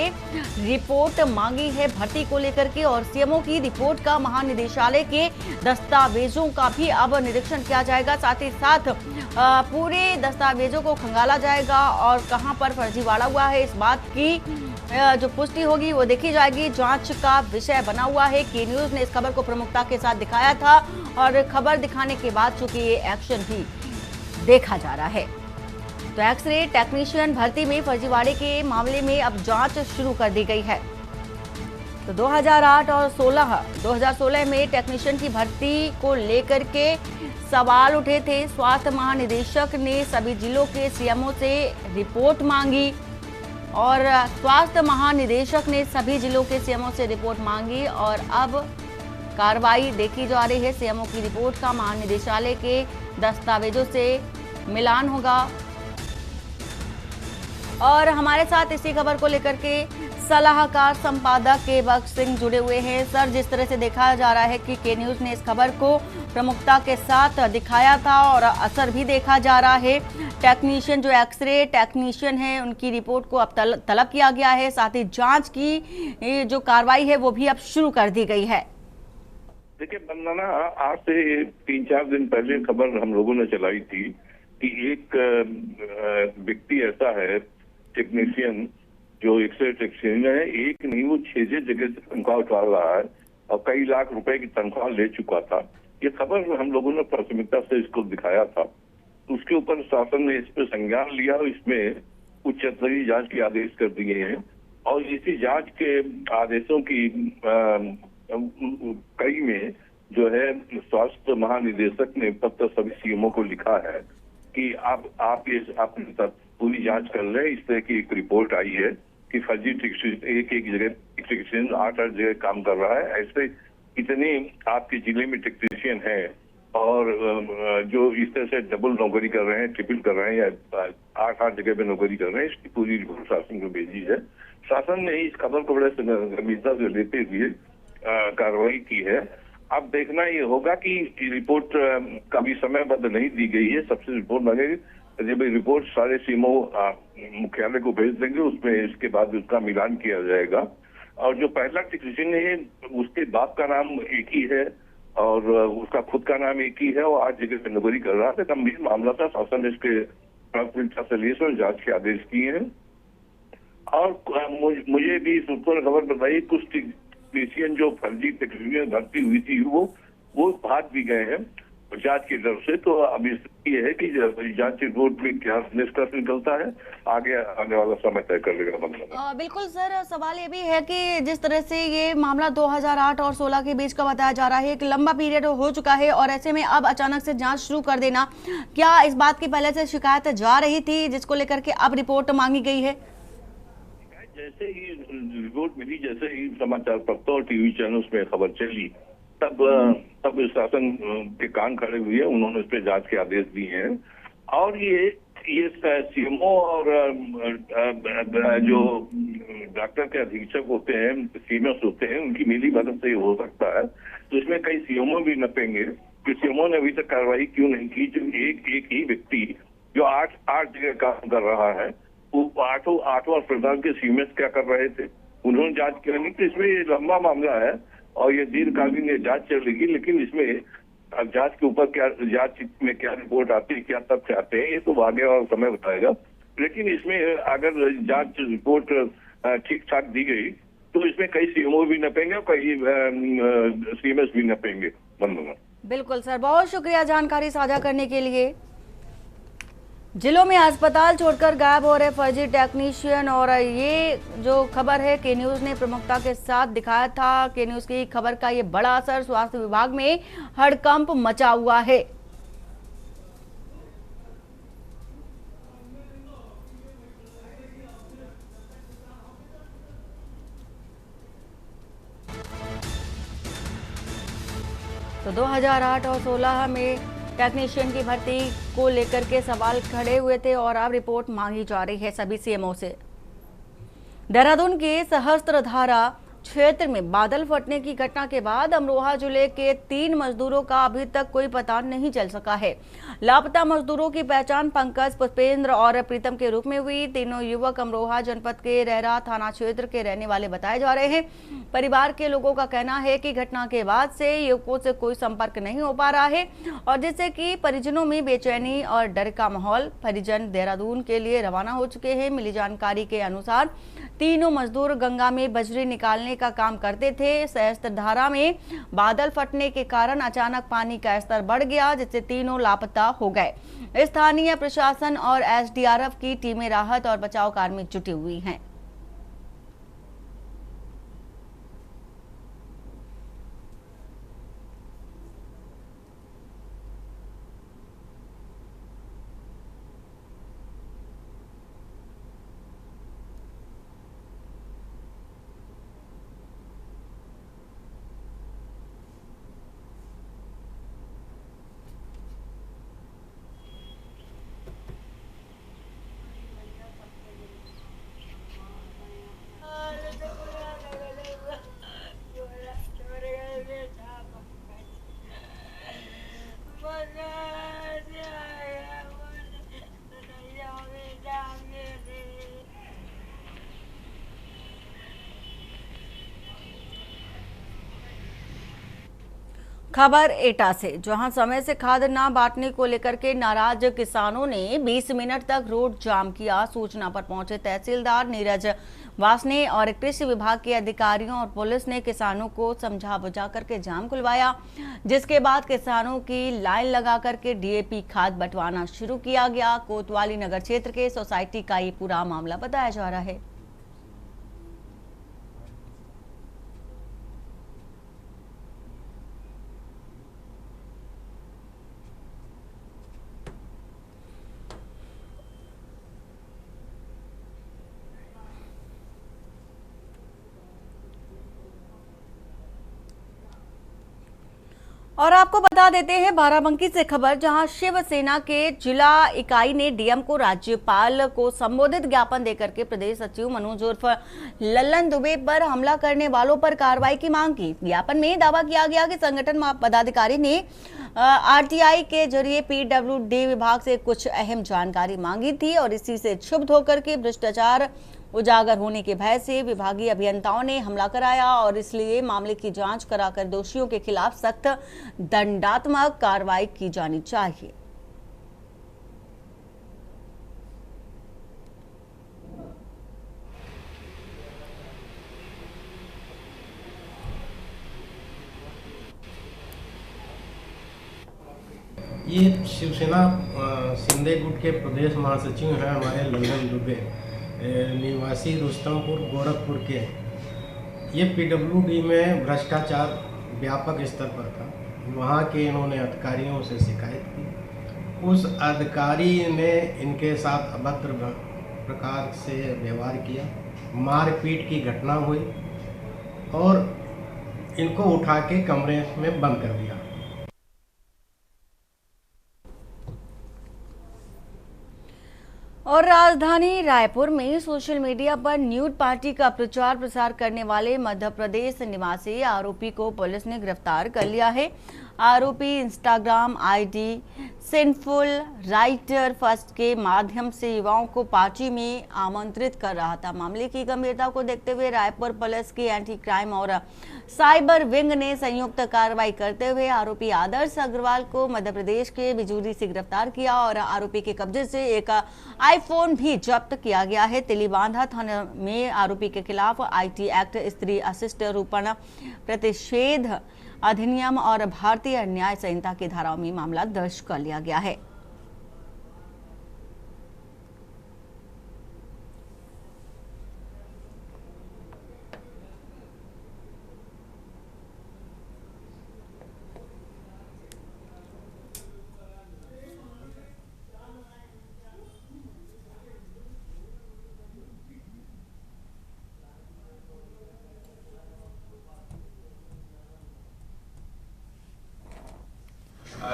Speaker 2: रिपोर्ट मांगी है भर्ती को लेकर के, और सीएमओ की रिपोर्ट का महानिदेशालय के दस्तावेजों का भी अब निरीक्षण किया जाएगा। साथ ही साथ पूरे दस्तावेजों को खंगाला जाएगा और कहां पर फर्जीवाड़ा हुआ है इस बात की जो पुष्टि होगी वो देखी जाएगी। जांच का विषय बना हुआ है। के न्यूज ने इस खबर को प्रमुखता के साथ दिखाया था और खबर दिखाने के बाद चूंकि ये एक्शन भी देखा जा रहा है, तो एक्स-रे टेक्नीशियन भर्ती में फर्जीवाड़े के मामले में अब जांच शुरू कर दी गई है। तो 2008 और 2016 में टेक्नीशियन की भर्ती को लेकर के सवाल उठे थे। स्वास्थ्य महानिदेशक ने सभी जिलों के सीएमओ से रिपोर्ट मांगी और स्वास्थ्य महानिदेशक ने सभी जिलों के सीएमओ से रिपोर्ट मांगी और अब कार्रवाई देखी जा रही है। सीएमओ की रिपोर्ट का महानिदेशालय के दस्तावेजों से मिलान होगा। और हमारे साथ इसी खबर को लेकर के सलाहकार संपादक केवक सिंह जुड़े हुए हैं। सर, जिस तरह से देखा जा रहा है कि के न्यूज ने इस खबर को प्रमुखता के साथ दिखाया था और असर भी देखा जा रहा है। टेक्नीशियन जो एक्स-रे टेक्नीशियन है उनकी रिपोर्ट को अब तलब किया गया है। साथ ही जांच की जो कार्रवाई है वो भी अब शुरू कर दी गई है।
Speaker 12: देखिए बंदना, आज से 3-4 दिन पहले खबर हम लोगों ने चलाई थी कि एक व्यक्ति ऐसा है टेक्नीशियन जो एक्स-रे टेक्नीशियन है, एक नहीं वो 6 जगह से तनख्वाह उठा रहा है और कई लाख रुपए की तनख्वाह ले चुका था। ये खबर हम लोगों ने प्राथमिकता से इसको दिखाया था। उसके ऊपर शासन ने इस पर संज्ञान लिया और इसमें उच्च स्तरीय जांच के आदेश कर दिए हैं और इसी जांच के आदेशों की कई में जो है स्वास्थ्य महानिदेशक ने पत्र सभी सीएमओ को लिखा है कि आप ये अपने पूरी जांच कर ले। इस तरह की एक रिपोर्ट आई है कि फर्जी एक जगह टेक्नीशियन 8 जगह काम कर रहा है। ऐसे कितने आपके जिले में टेक्नीशियन है और जो इस तरह से डबल नौकरी कर रहे हैं, ट्रिपल कर रहे हैं या 8 जगह पे नौकरी कर रहे हैं, इसकी पूरी रिपोर्ट शासन को भेजी है। शासन ने इस खबर को बड़े गंभीरता से लेते हुए कार्रवाई की है। अब देखना ये होगा कि रिपोर्ट कभी समयबद्ध नहीं दी गई है। सबसे रिपोर्ट मांगेगी, जब रिपोर्ट सारे सीएमओ मुख्यालय को भेज देंगे, उसमें इसके बाद उसका मिलान किया जाएगा। और जो पहला टेक्नीशियन है उसके बाप का नाम एक ही है और उसका खुद का नाम एक ही है और 8 जगह पे नौकरी कर रहा था। गंभीर मामला था। शासन ने इसके प्राथमिकता से लिए और जांच के आदेश किए हैं। और मुझे भी सूत्रों ने खबर बताई कुछ टेक्नीशियन जो फर्जी टेक्नीशियन भर्ती हुई थी वो भाग भी गए हैं जांच के डर से। तो अब ये है कि जांच रिपोर्ट में क्या निष्कर्ष निकलता है, आगे आने वाला समय तय कर लेगा मामला।
Speaker 2: बिल्कुल सर, सवाल ये भी है कि जिस तरह से ये मामला 2008 और 16 के बीच का बताया जा रहा है, एक लंबा पीरियड हो चुका है और ऐसे में अब अचानक से जांच शुरू कर देना, क्या इस बात की पहले से शिकायत जा रही थी जिसको लेकर के अब रिपोर्ट मांगी गई है?
Speaker 12: जैसे ही रिपोर्ट मिली, जैसे ही समाचार पत्रों और टीवी चैनल्स में खबर चली, तब शासन के कान खड़े हुए, उन्होंने इस पे जांच के आदेश दिए हैं। और ये सीएमओ और जो डॉक्टर के अधीक्षक होते हैं, सीएमएस होते हैं, उनकी मिली भगत से हो सकता है। तो इसमें कई सीएमओ भी नपेंगे कि सीएमओ ने अभी तक कार्रवाई क्यों नहीं की। जो एक ही व्यक्ति जो 8 जगह काम कर रहा है, वो आठों प्रधान के सीएमएस क्या कर रहे थे, उन्होंने जांच की नहीं। तो इसमें ये लंबा मामला है और ये दीर्घकालीन जांच चलेगी। लेकिन इसमें अब जांच के ऊपर जांच में क्या रिपोर्ट आती है, क्या तथ्य आते हैं, ये तो आगे और समय बताएगा। लेकिन इसमें अगर जांच रिपोर्ट ठीक ठाक दी गई तो इसमें कई सीएमओ भी नपेंगे और कई सीएमएस भी नपेंगे।
Speaker 2: बिल्कुल सर, बहुत शुक्रिया जानकारी साझा करने के लिए। जिलों में अस्पताल छोड़कर गायब हो रहे फर्जी टेक्नीशियन, और ये जो खबर है के न्यूज ने प्रमुखता के साथ दिखाया था। के न्यूज की खबर का ये बड़ा असर स्वास्थ्य विभाग में हड़कंप मचा हुआ है। तो 2008 और 16 में टेक्नीशियन की भर्ती को लेकर के सवाल खड़े हुए थे और अब रिपोर्ट मांगी जा रही है सभी सीएमओ से। देहरादून के सहस्त्रधारा क्षेत्र में बादल फटने की घटना के बाद अमरोहा जिले के 3 मजदूरों का अभी तक कोई पता नहीं चल सका है। लापता मजदूरों की पहचान पंकज, पुष्पेंद्र और प्रीतम के रूप में हुई। तीनों युवक अमरोहा जनपद के रहरा थाना क्षेत्र के रहने वाले बताए जा रहे हैं। परिवार के लोगों का कहना है कि घटना के बाद से युवकों से कोई संपर्क नहीं हो पा रहा है और जिससे कि परिजनों में बेचैनी और डर का माहौल। परिजन देहरादून के लिए रवाना हो चुके हैं। मिली जानकारी के अनुसार तीनों मजदूर गंगा में बजरी निकालने का काम करते थे। सहस्त्रधारा में बादल फटने के कारण अचानक पानी का स्तर बढ़ गया, जिससे तीनों लापता हो गए। स्थानीय प्रशासन और एसडीआरएफ की टीमें राहत और बचाव कार्य में जुटी हुई हैं। खबर एटा से, जहां समय से खाद न बांटने को लेकर के नाराज किसानों ने 20 मिनट तक रोड जाम किया। सूचना पर पहुंचे तहसीलदार नीरज वासने और कृषि विभाग के अधिकारियों और पुलिस ने किसानों को समझा बुझा करके जाम खुलवाया, जिसके बाद किसानों की लाइन लगा करके डीएपी खाद बंटवाना शुरू किया गया। कोतवाली नगर क्षेत्र के सोसाइटी का ये पूरा मामला बताया जा रहा है। और आपको बता देते हैं बाराबंकी से खबर, जहां शिवसेना के जिला इकाई ने डीएम को राज्यपाल को संबोधित ज्ञापन देकर के प्रदेश सचिव मनोज उर्फ लल्लन दुबे पर हमला करने वालों पर कार्रवाई की मांग की। ज्ञापन में दावा किया गया कि संगठन पदाधिकारी ने आरटीआई के जरिए पीडब्ल्यूडी विभाग से कुछ अहम जानकारी मांगी थी और इसी से क्षुब्ध होकर के भ्रष्टाचार उजागर होने के भय से विभागीय अभियंताओं ने हमला कराया और इसलिए मामले की जांच कराकर दोषियों के खिलाफ सख्त दंडात्मक कार्रवाई की जानी चाहिए।
Speaker 13: ये शिवसेना शिंदे गुट के प्रदेश महासचिव हैं हमारे लल्लन दुबे, निवासी रुस्तमपुर गोरखपुर के। ये पीडब्ल्यूडी में भ्रष्टाचार व्यापक स्तर पर था, वहाँ के इन्होंने अधिकारियों से शिकायत की। उस अधिकारी ने इनके साथ अभद्र प्रकार से व्यवहार किया, मारपीट की घटना हुई और इनको उठा के कमरे में बंद कर दिया।
Speaker 2: और राजधानी रायपुर में सोशल मीडिया पर न्यूड पार्टी का प्रचार प्रसार करने वाले मध्य प्रदेश निवासी आरोपी को पुलिस ने गिरफ्तार कर लिया है। आरोपी Instagram ID sinful writer first के माध्यम से युवाओं को पार्टी में आमंत्रित कर रहा था। मामले की गंभीरता को देखते हुए रायपुर पुलिस की एंटी क्राइम और साइबर विंग ने संयुक्त कार्रवाई करते हुए आरोपी आदर्श अग्रवाल को मध्य प्रदेश के बिजूरी से गिरफ्तार किया और आरोपी के कब्जे से एक आईफोन भी जब्त किया गया है। तिलीबांधा थाना में आरोपी के खिलाफ आईटी एक्ट, स्त्री अशिष्ट रूपण प्रतिषेध अधिनियम और भारतीय न्याय संहिता की धाराओं में मामला दर्ज कर लिया गया है।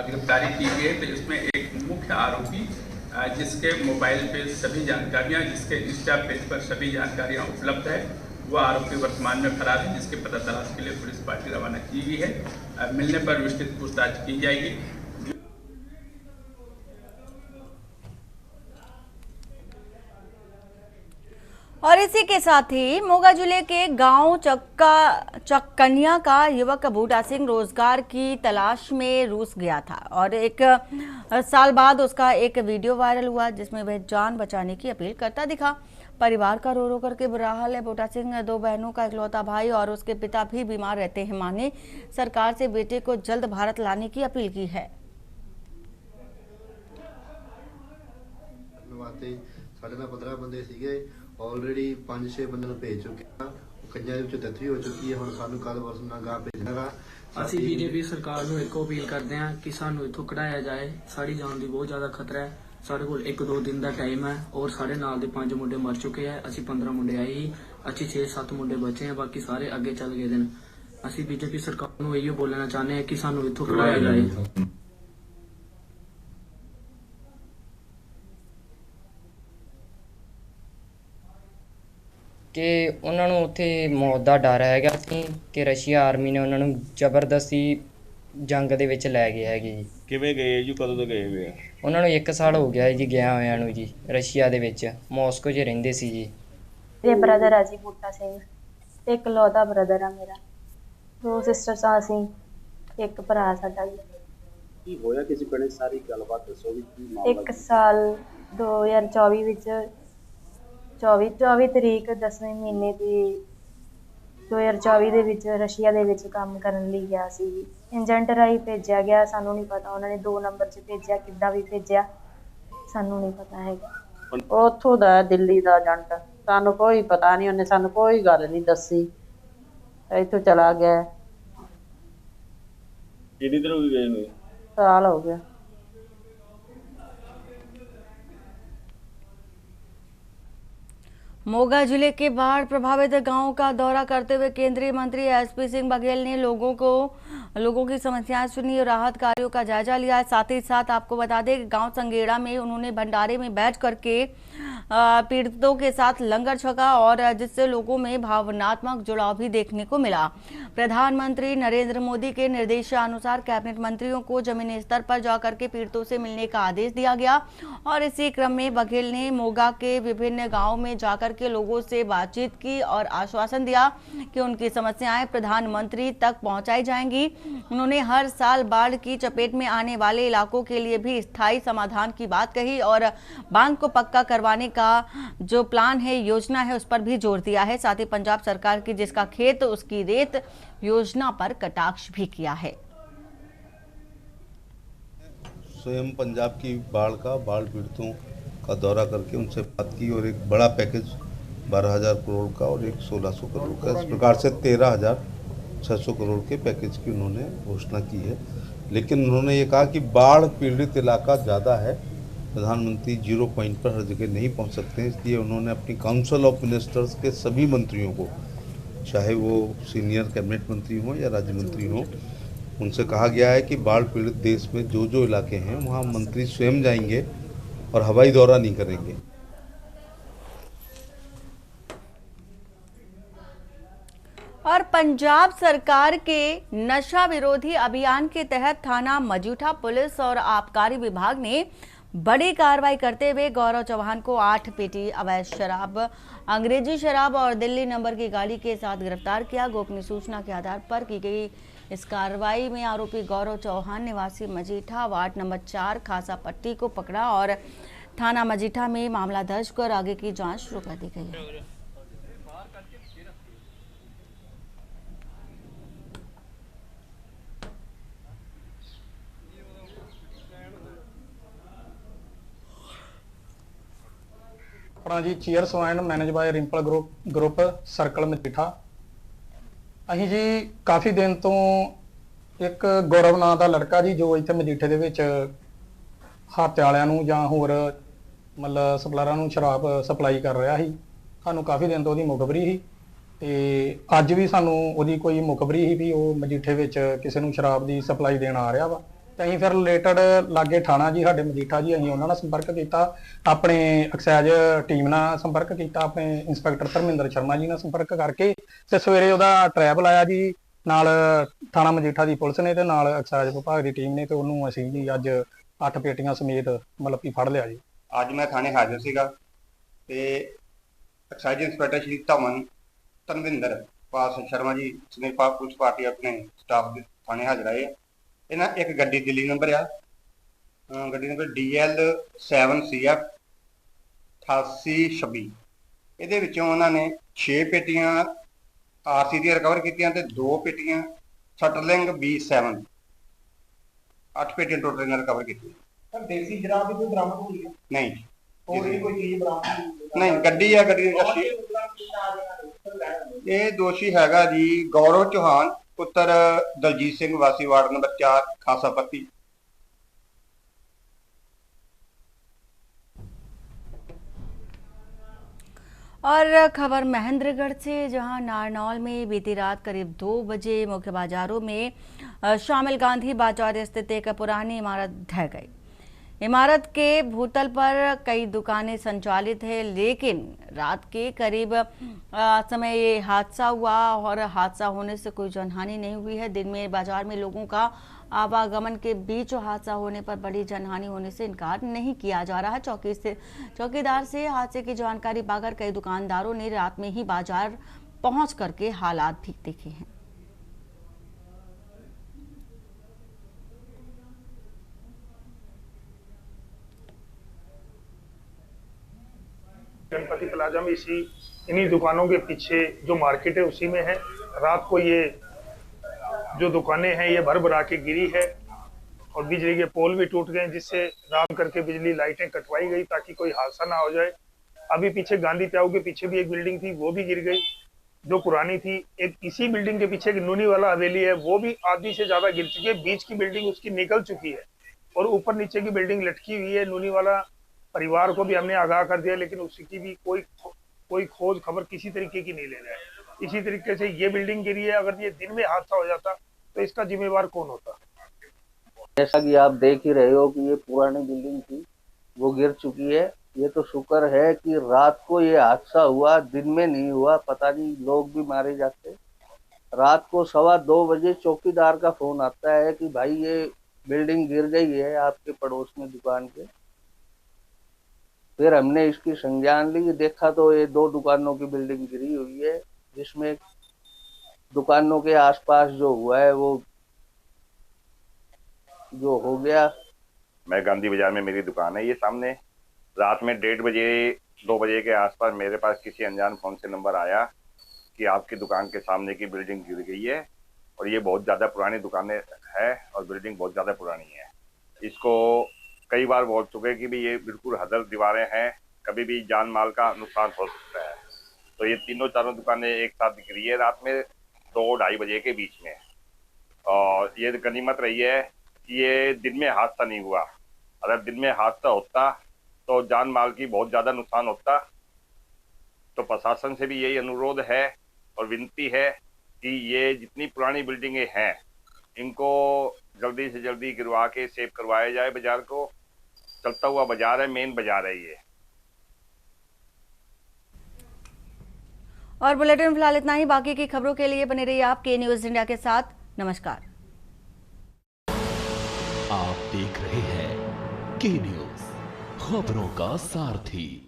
Speaker 14: गिरफ्तारी की गई है। तो इसमें एक मुख्य आरोपी जिसके मोबाइल पे सभी जानकारियां, जिसके इंस्टा पेज पर सभी जानकारियां उपलब्ध है, वह आरोपी वर्तमान में फरार है, जिसके पता तलाश के लिए पुलिस पार्टी रवाना की गई है। मिलने पर विस्तृत पूछताछ की जाएगी।
Speaker 2: और इसी के साथ ही मोगा जिले के गांव चक्कनिया का युवक बूटा सिंह रोजगार की तलाश में रूस गया था और एक साल बाद उसका एक वीडियो वायरल हुआ जिसमें वह जान बचाने की अपील करता दिखा। परिवार का रो रो करके बुरा हाल है। बूटा सिंह 2 बहनों का इकलौता भाई और उसके पिता भी बीमार रहते हैं। मां ने सरकार से बेटे को जल्द भारत लाने की अपील की है।
Speaker 15: ऑलरेडी 5-6 बंदे भेज चुके हैं, कन्या डेथ भी हो चुकी है। हम सानू कल बस ना गांव भेजना।
Speaker 16: ਅਸੀਂ बीजेपी सरकार ਨੂੰ ਇੱਕੋ ਅਪੀਲ ਕਰਦੇ ਹਾਂ ਕਿ ਸਾਨੂੰ ਇੱਥੋਂ ਕਢਾਇਆ ਜਾਏ। ਸਾਡੀ ਜਾਨ ਦੀ ਬਹੁਤ ਜ਼ਿਆਦਾ ਖਤਰਾ ਹੈ। ਸਾਡੇ ਕੋਲ 1-2 ਦਿਨ ਦਾ ਟਾਈਮ ਹੈ ਔਰ ਸਾਡੇ ਨਾਲ ਦੇ 5 ਮੁੰਡੇ ਮਰ ਚੁੱਕੇ ਹੈ। ਅਸੀਂ 15 ਮੁੰਡੇ ਆਏ ਹੀ, ਅਸੀਂ 6-7 ਮੁੰਡੇ ਬਚੇ ਹਾਂ, ਬਾਕੀ ਸਾਰੇ ਅੱਗੇ ਚੱਲ ਗਏ ਨੇ। ਅਸੀਂ बीजेपी सरकार ਨੂੰ ਇਹੋ ਬੋਲਣਾ ਚਾਹੁੰਦੇ ਹਾਂ ਕਿ ਸਾਨੂੰ ਇੱਥੋਂ ਕਢਾਇਆ ਜਾਏ।
Speaker 17: ਕਿ ਉਹਨਾਂ ਨੂੰ ਉੱਥੇ ਮੌਤ ਦਾ ਡਰ ਹੈਗਾ ਸੀ ਕਿ ਰਸ਼ੀਆ ਆਰਮੀ ਨੇ ਉਹਨਾਂ ਨੂੰ ਜ਼ਬਰਦਸਤੀ ਜੰਗ ਦੇ ਵਿੱਚ ਲੈ ਗਏ ਹੈਗੇ ਜੀ।
Speaker 18: ਕਿਵੇਂ ਗਏ ਜੀ, ਕਦੋਂ ਤੋਂ ਗਏ ਹੋਏ ਆ?
Speaker 17: ਉਹਨਾਂ ਨੂੰ 1 ਸਾਲ ਹੋ ਗਿਆ ਜੀ ਗਿਆ ਹੋਇਆਂ ਨੂੰ ਜੀ। ਰਸ਼ੀਆ ਦੇ ਵਿੱਚ ਮਾਸਕੋ 'ਚ ਰਹਿੰਦੇ ਸੀ ਜੀ।
Speaker 19: ਮੇਰੇ ਬ੍ਰਦਰ ਆ ਜੀ ਬੂਟਾ ਸਿੰਘ, ਇੱਕ ਲੌਤਾ ਬ੍ਰਦਰ ਆ ਮੇਰਾ। 2 ਸਿਸਟਰਸ ਆ ਅਸੀਂ, ਇੱਕ ਭਰਾ ਸਾਡਾ ਜੀ।
Speaker 18: ਕੀ ਹੋਇਆ ਕਿਸੇ ਪਿੰਡ, ਸਾਰੀ ਗੱਲਬਾਤ ਦੱਸੋ ਵੀ ਕੀ ਮਾਮਲਾ?
Speaker 19: 1 ਸਾਲ 2024 ਵਿੱਚ 24 ਤਰੀਕ 10ਵੇਂ ਮਹੀਨੇ ਦੀ 2024 ਦੇ ਵਿੱਚ ਰਸ਼ੀਆ ਦੇ ਵਿੱਚ ਕੰਮ ਕਰਨ ਲਈ ਗਿਆ ਸੀ। ਏਜੰਟ ਰਾਹੀਂ ਭੇਜਿਆ ਗਿਆ, ਸਾਨੂੰ ਨਹੀਂ ਪਤਾ ਉਹਨਾਂ ਨੇ 2 ਨੰਬਰ 'ਚ ਭੇਜਿਆ, ਕਿੱਦਾਂ ਵੀ ਭੇਜਿਆ ਸਾਨੂੰ ਨਹੀਂ ਪਤਾ ਹੈਗਾ।
Speaker 20: ਉੱਥੋਂ ਦਾ ਦਿੱਲੀ ਦਾ ਏਜੰਟ, ਸਾਨੂੰ ਕੋਈ ਪਤਾ ਨਹੀਂ, ਉਹਨੇ ਸਾਨੂੰ ਕੋਈ ਗੱਲ ਨਹੀਂ ਦੱਸੀ, ਇੱਥੋਂ ਚਲਾ ਗਿਆ।
Speaker 18: ਕਿੰਨੀ ਦੇਰ ਹੋ ਗਈ ਨੂੰ?
Speaker 20: ਸਾਲ ਹੋ ਗਿਆ।
Speaker 2: मोगा जिले के बाढ़ प्रभावित गांवों का दौरा करते हुए केंद्रीय मंत्री एसपी सिंह बघेल ने लोगों को लोगों की समस्याएं सुनी और राहत कार्यों का जायजा लिया है। साथ ही साथ आपको बता दें कि गांव संगेड़ा में उन्होंने भंडारे में बैठ करके पीड़ितों के साथ लंगर छका और जिससे लोगों में भावनात्मक जुड़ाव भी देखने को मिला। प्रधानमंत्री नरेंद्र मोदी के निर्देशानुसार कैबिनेट मंत्रियों को जमीनी स्तर पर जाकर के पीड़ितों से मिलने का आदेश दिया गया और इसी क्रम में बघेल ने मोगा के विभिन्न गाँव में जाकर के लोगों से बातचीत की और आश्वासन दिया कि उनकी समस्याएं प्रधानमंत्री तक पहुंचाई जाएंगी। उन्होंने हर साल बाढ़ की चपेट में आने वाले इलाकों के लिए भी स्थायी समाधान की बात कही और बांध को पक्का करवाने का जो प्लान है, योजना है, उस पर भी जोर दिया है। साथ ही पंजाब सरकार की जिसका खेत उसकी रेत योजना पर कटाक्ष भी किया है।
Speaker 21: स्वयं पंजाब की बाढ़ पीड़ितों का दौरा करके उनसे बात की और एक बड़ा पैकेज 12,000 करोड़ का और एक 1,600 करोड़ का, इस प्रकार से 13,600 करोड़ के पैकेज की उन्होंने घोषणा की है। लेकिन उन्होंने ये कहा कि बाढ़ पीड़ित इलाका ज़्यादा है, प्रधानमंत्री 0 पॉइंट पर हर जगह नहीं पहुंच सकते हैं, इसलिए उन्होंने अपनी काउंसिल ऑफ मिनिस्टर्स के सभी मंत्रियों को, चाहे वो सीनियर कैबिनेट मंत्री हों या राज्य मंत्री हों, उनसे कहा गया है कि बाढ़ पीड़ित देश में जो जो इलाके हैं वहाँ मंत्री स्वयं जाएंगे और हवाई दौरा नहीं करेंगे।
Speaker 2: और पंजाब सरकार के नशा विरोधी अभियान के तहत थाना मजीठा पुलिस और आबकारी विभाग ने बड़ी कार्रवाई करते हुए गौरव चौहान को 8 पेटी अवैध शराब, अंग्रेजी शराब और दिल्ली नंबर की गाड़ी के साथ गिरफ्तार किया। गोपनीय सूचना के आधार पर की गई इस कार्रवाई में आरोपी गौरव चौहान निवासी मजीठा वार्ड नंबर 4 खासा पट्टी को पकड़ा और थाना मजीठा में मामला दर्ज कर आगे की जांच शुरू कर दी गई है।
Speaker 22: अपना जी chairs and manage by Rimpal group circle Majitha. अहीं जी काफ़ी दिन तो एक गौरव नाम का लड़का जी जो इत्थे मजीठे दे विच हाते वालियां नूं जां होर मतलब सप्लायरां नूं शराब सप्लाई कर रहा ही। सानूं काफ़ी दिन तो उहदी मुखबरी ही ते अज भी सानूं उहदी कोई मुखबरी ही भी वो मजीठे विच किसी नूं शराब की सप्लाई देण आ रहा वा। तो अं फिर रिलेटेड लागे थाना जी साडे मजीठा जी अं उन्होंने संपर्क किया, अपने एक्साइज टीम नाल संपर्क किया, अपने इंस्पैक्टर धर्मिंदर शर्मा जी नाल संपर्क करके ते सवेरे उहदा ट्रैप लाया जी नाल थाना मजीठा की पुलिस ने ते नाल एक्साइज विभाग की टीम ने ते उहनूं असीं जी अज 8 पेटियां समेत मतलब कि फड़ लिया जी।
Speaker 23: अज मैं थाने हाजिर सीगा ते एक्साइज इंस्पैक्टर श्री धर्मिंदर पाल शर्मा जी समेत पुलिस पार्टी अपने स्टाफ थाने हाजिर आए। इन्हें एक गड्डी दिल्ली नंबर आ, गड्डी नंबर DL 7CF 8826 ये उन्होंने 6 पेटियां RC दी रिकवर कीतियां ते 2 पेटियां सटरलिंग B7, 8 पेटियां टोटल इन्हें रिकवर की।
Speaker 5: देसी शराब भी कोई बरामद हुई है?
Speaker 23: नहीं,
Speaker 5: और भी कोई चीज बरामद
Speaker 23: नहीं, गड्डी है, गड्डी ये दोषी हैगा जी गौरव चौहान पुत्र दलजीत सिंह वासी वार्ड नंबर 4 खासा पट्टी।
Speaker 2: और खबर महेंद्रगढ़ से, जहां नारनौल में बीती रात करीब 2 बजे मुख्य बाजारों में शामिल गांधी बाजार स्थित एक पुरानी इमारत ढह गई। इमारत के भूतल पर कई दुकानें संचालित है, लेकिन रात के करीब समय ये हादसा हुआ और हादसा होने से कोई जनहानि नहीं हुई है। दिन में बाजार में लोगों का आवागमन के बीच हादसा होने पर बड़ी जनहानि होने से इनकार नहीं किया जा रहा है। चौकीदार से हादसे की जानकारी पाकर कई दुकानदारों ने रात में ही बाजार पहुंच करके हालात भी देखे हैं।
Speaker 5: गणपति प्लाजा में इन्हीं दुकानों के पीछे जो मार्केट है उसी में है। रात को ये जो दुकानें हैं ये भर भरा के गिरी है और बिजली के पोल भी टूट गए, जिससे रात करके बिजली लाइटें कटवाई गई ताकि कोई हादसा ना हो जाए। अभी पीछे गांधी प्याऊ के पीछे भी एक बिल्डिंग थी, वो भी गिर गई जो पुरानी थी। एक इसी बिल्डिंग के पीछे एक नूनी वाला हवेली है, वो भी आधी से ज्यादा गिर चुकी है। बीच की बिल्डिंग उसकी निकल चुकी है और ऊपर नीचे की बिल्डिंग लटकी हुई है। नूनी वाला परिवार को भी हमने आगाह कर दिया, लेकिन उसकी भी कोई खोज खबर किसी तरीके की नहीं ले रहा है। इसी तरीके से ये बिल्डिंग गिरी है। अगर ये दिन में हादसा हो जाता
Speaker 3: तो इसका जिम्मेवार कौन होता है?
Speaker 4: जैसा कि आप देख ही रहे हो कि ये पुरानी बिल्डिंग थी, वो गिर चुकी है। ये तो शुक्र है कि रात को ये हादसा हुआ, दिन में नहीं हुआ, पता नहीं लोग भी मारे जाते। रात को 2:15 बजे चौकीदार का फोन आता है कि भाई ये बिल्डिंग गिर गई है आपके पड़ोस में दुकान के। फिर हमने इसकी संज्ञान ली, देखा तो ये 2 दुकानों की बिल्डिंग गिरी हुई है, जिसमें दुकानों के आसपास जो हुआ है वो जो हो गया।
Speaker 6: मैं गांधी बाजार में मेरी दुकान है, ये सामने रात में 1:30 बजे 2 बजे के आसपास मेरे पास किसी अनजान फोन से नंबर आया कि आपकी दुकान के सामने की बिल्डिंग गिर गई है और ये बहुत ज़्यादा पुरानी दुकानें है और बिल्डिंग बहुत ज़्यादा पुरानी है। इसको कई बार बोल चुके कि भी ये बिल्कुल हदर दीवारें हैं, कभी भी जान माल का नुकसान हो सकता है। तो ये तीनों चारों दुकानें एक साथ गिरी है रात में 2-2:30 बजे के बीच में। और ये गनीमत रही है कि ये दिन में हादसा नहीं हुआ। अगर दिन में हादसा होता तो जान माल की बहुत ज़्यादा नुकसान होता। तो प्रशासन से भी यही अनुरोध है और विनती है कि ये जितनी पुरानी बिल्डिंगें हैं इनको जल्दी से जल्दी गिरवा के सेव करवाया जाए। बाजार को चलता हुआ बाजार है, मेन बाजार है ये।
Speaker 2: और बुलेटिन फिलहाल इतना ही। बाकी की खबरों के लिए बने रहिए आप के न्यूज इंडिया के साथ। नमस्कार।
Speaker 1: आप देख रहे हैं के न्यूज, खबरों का सारथी।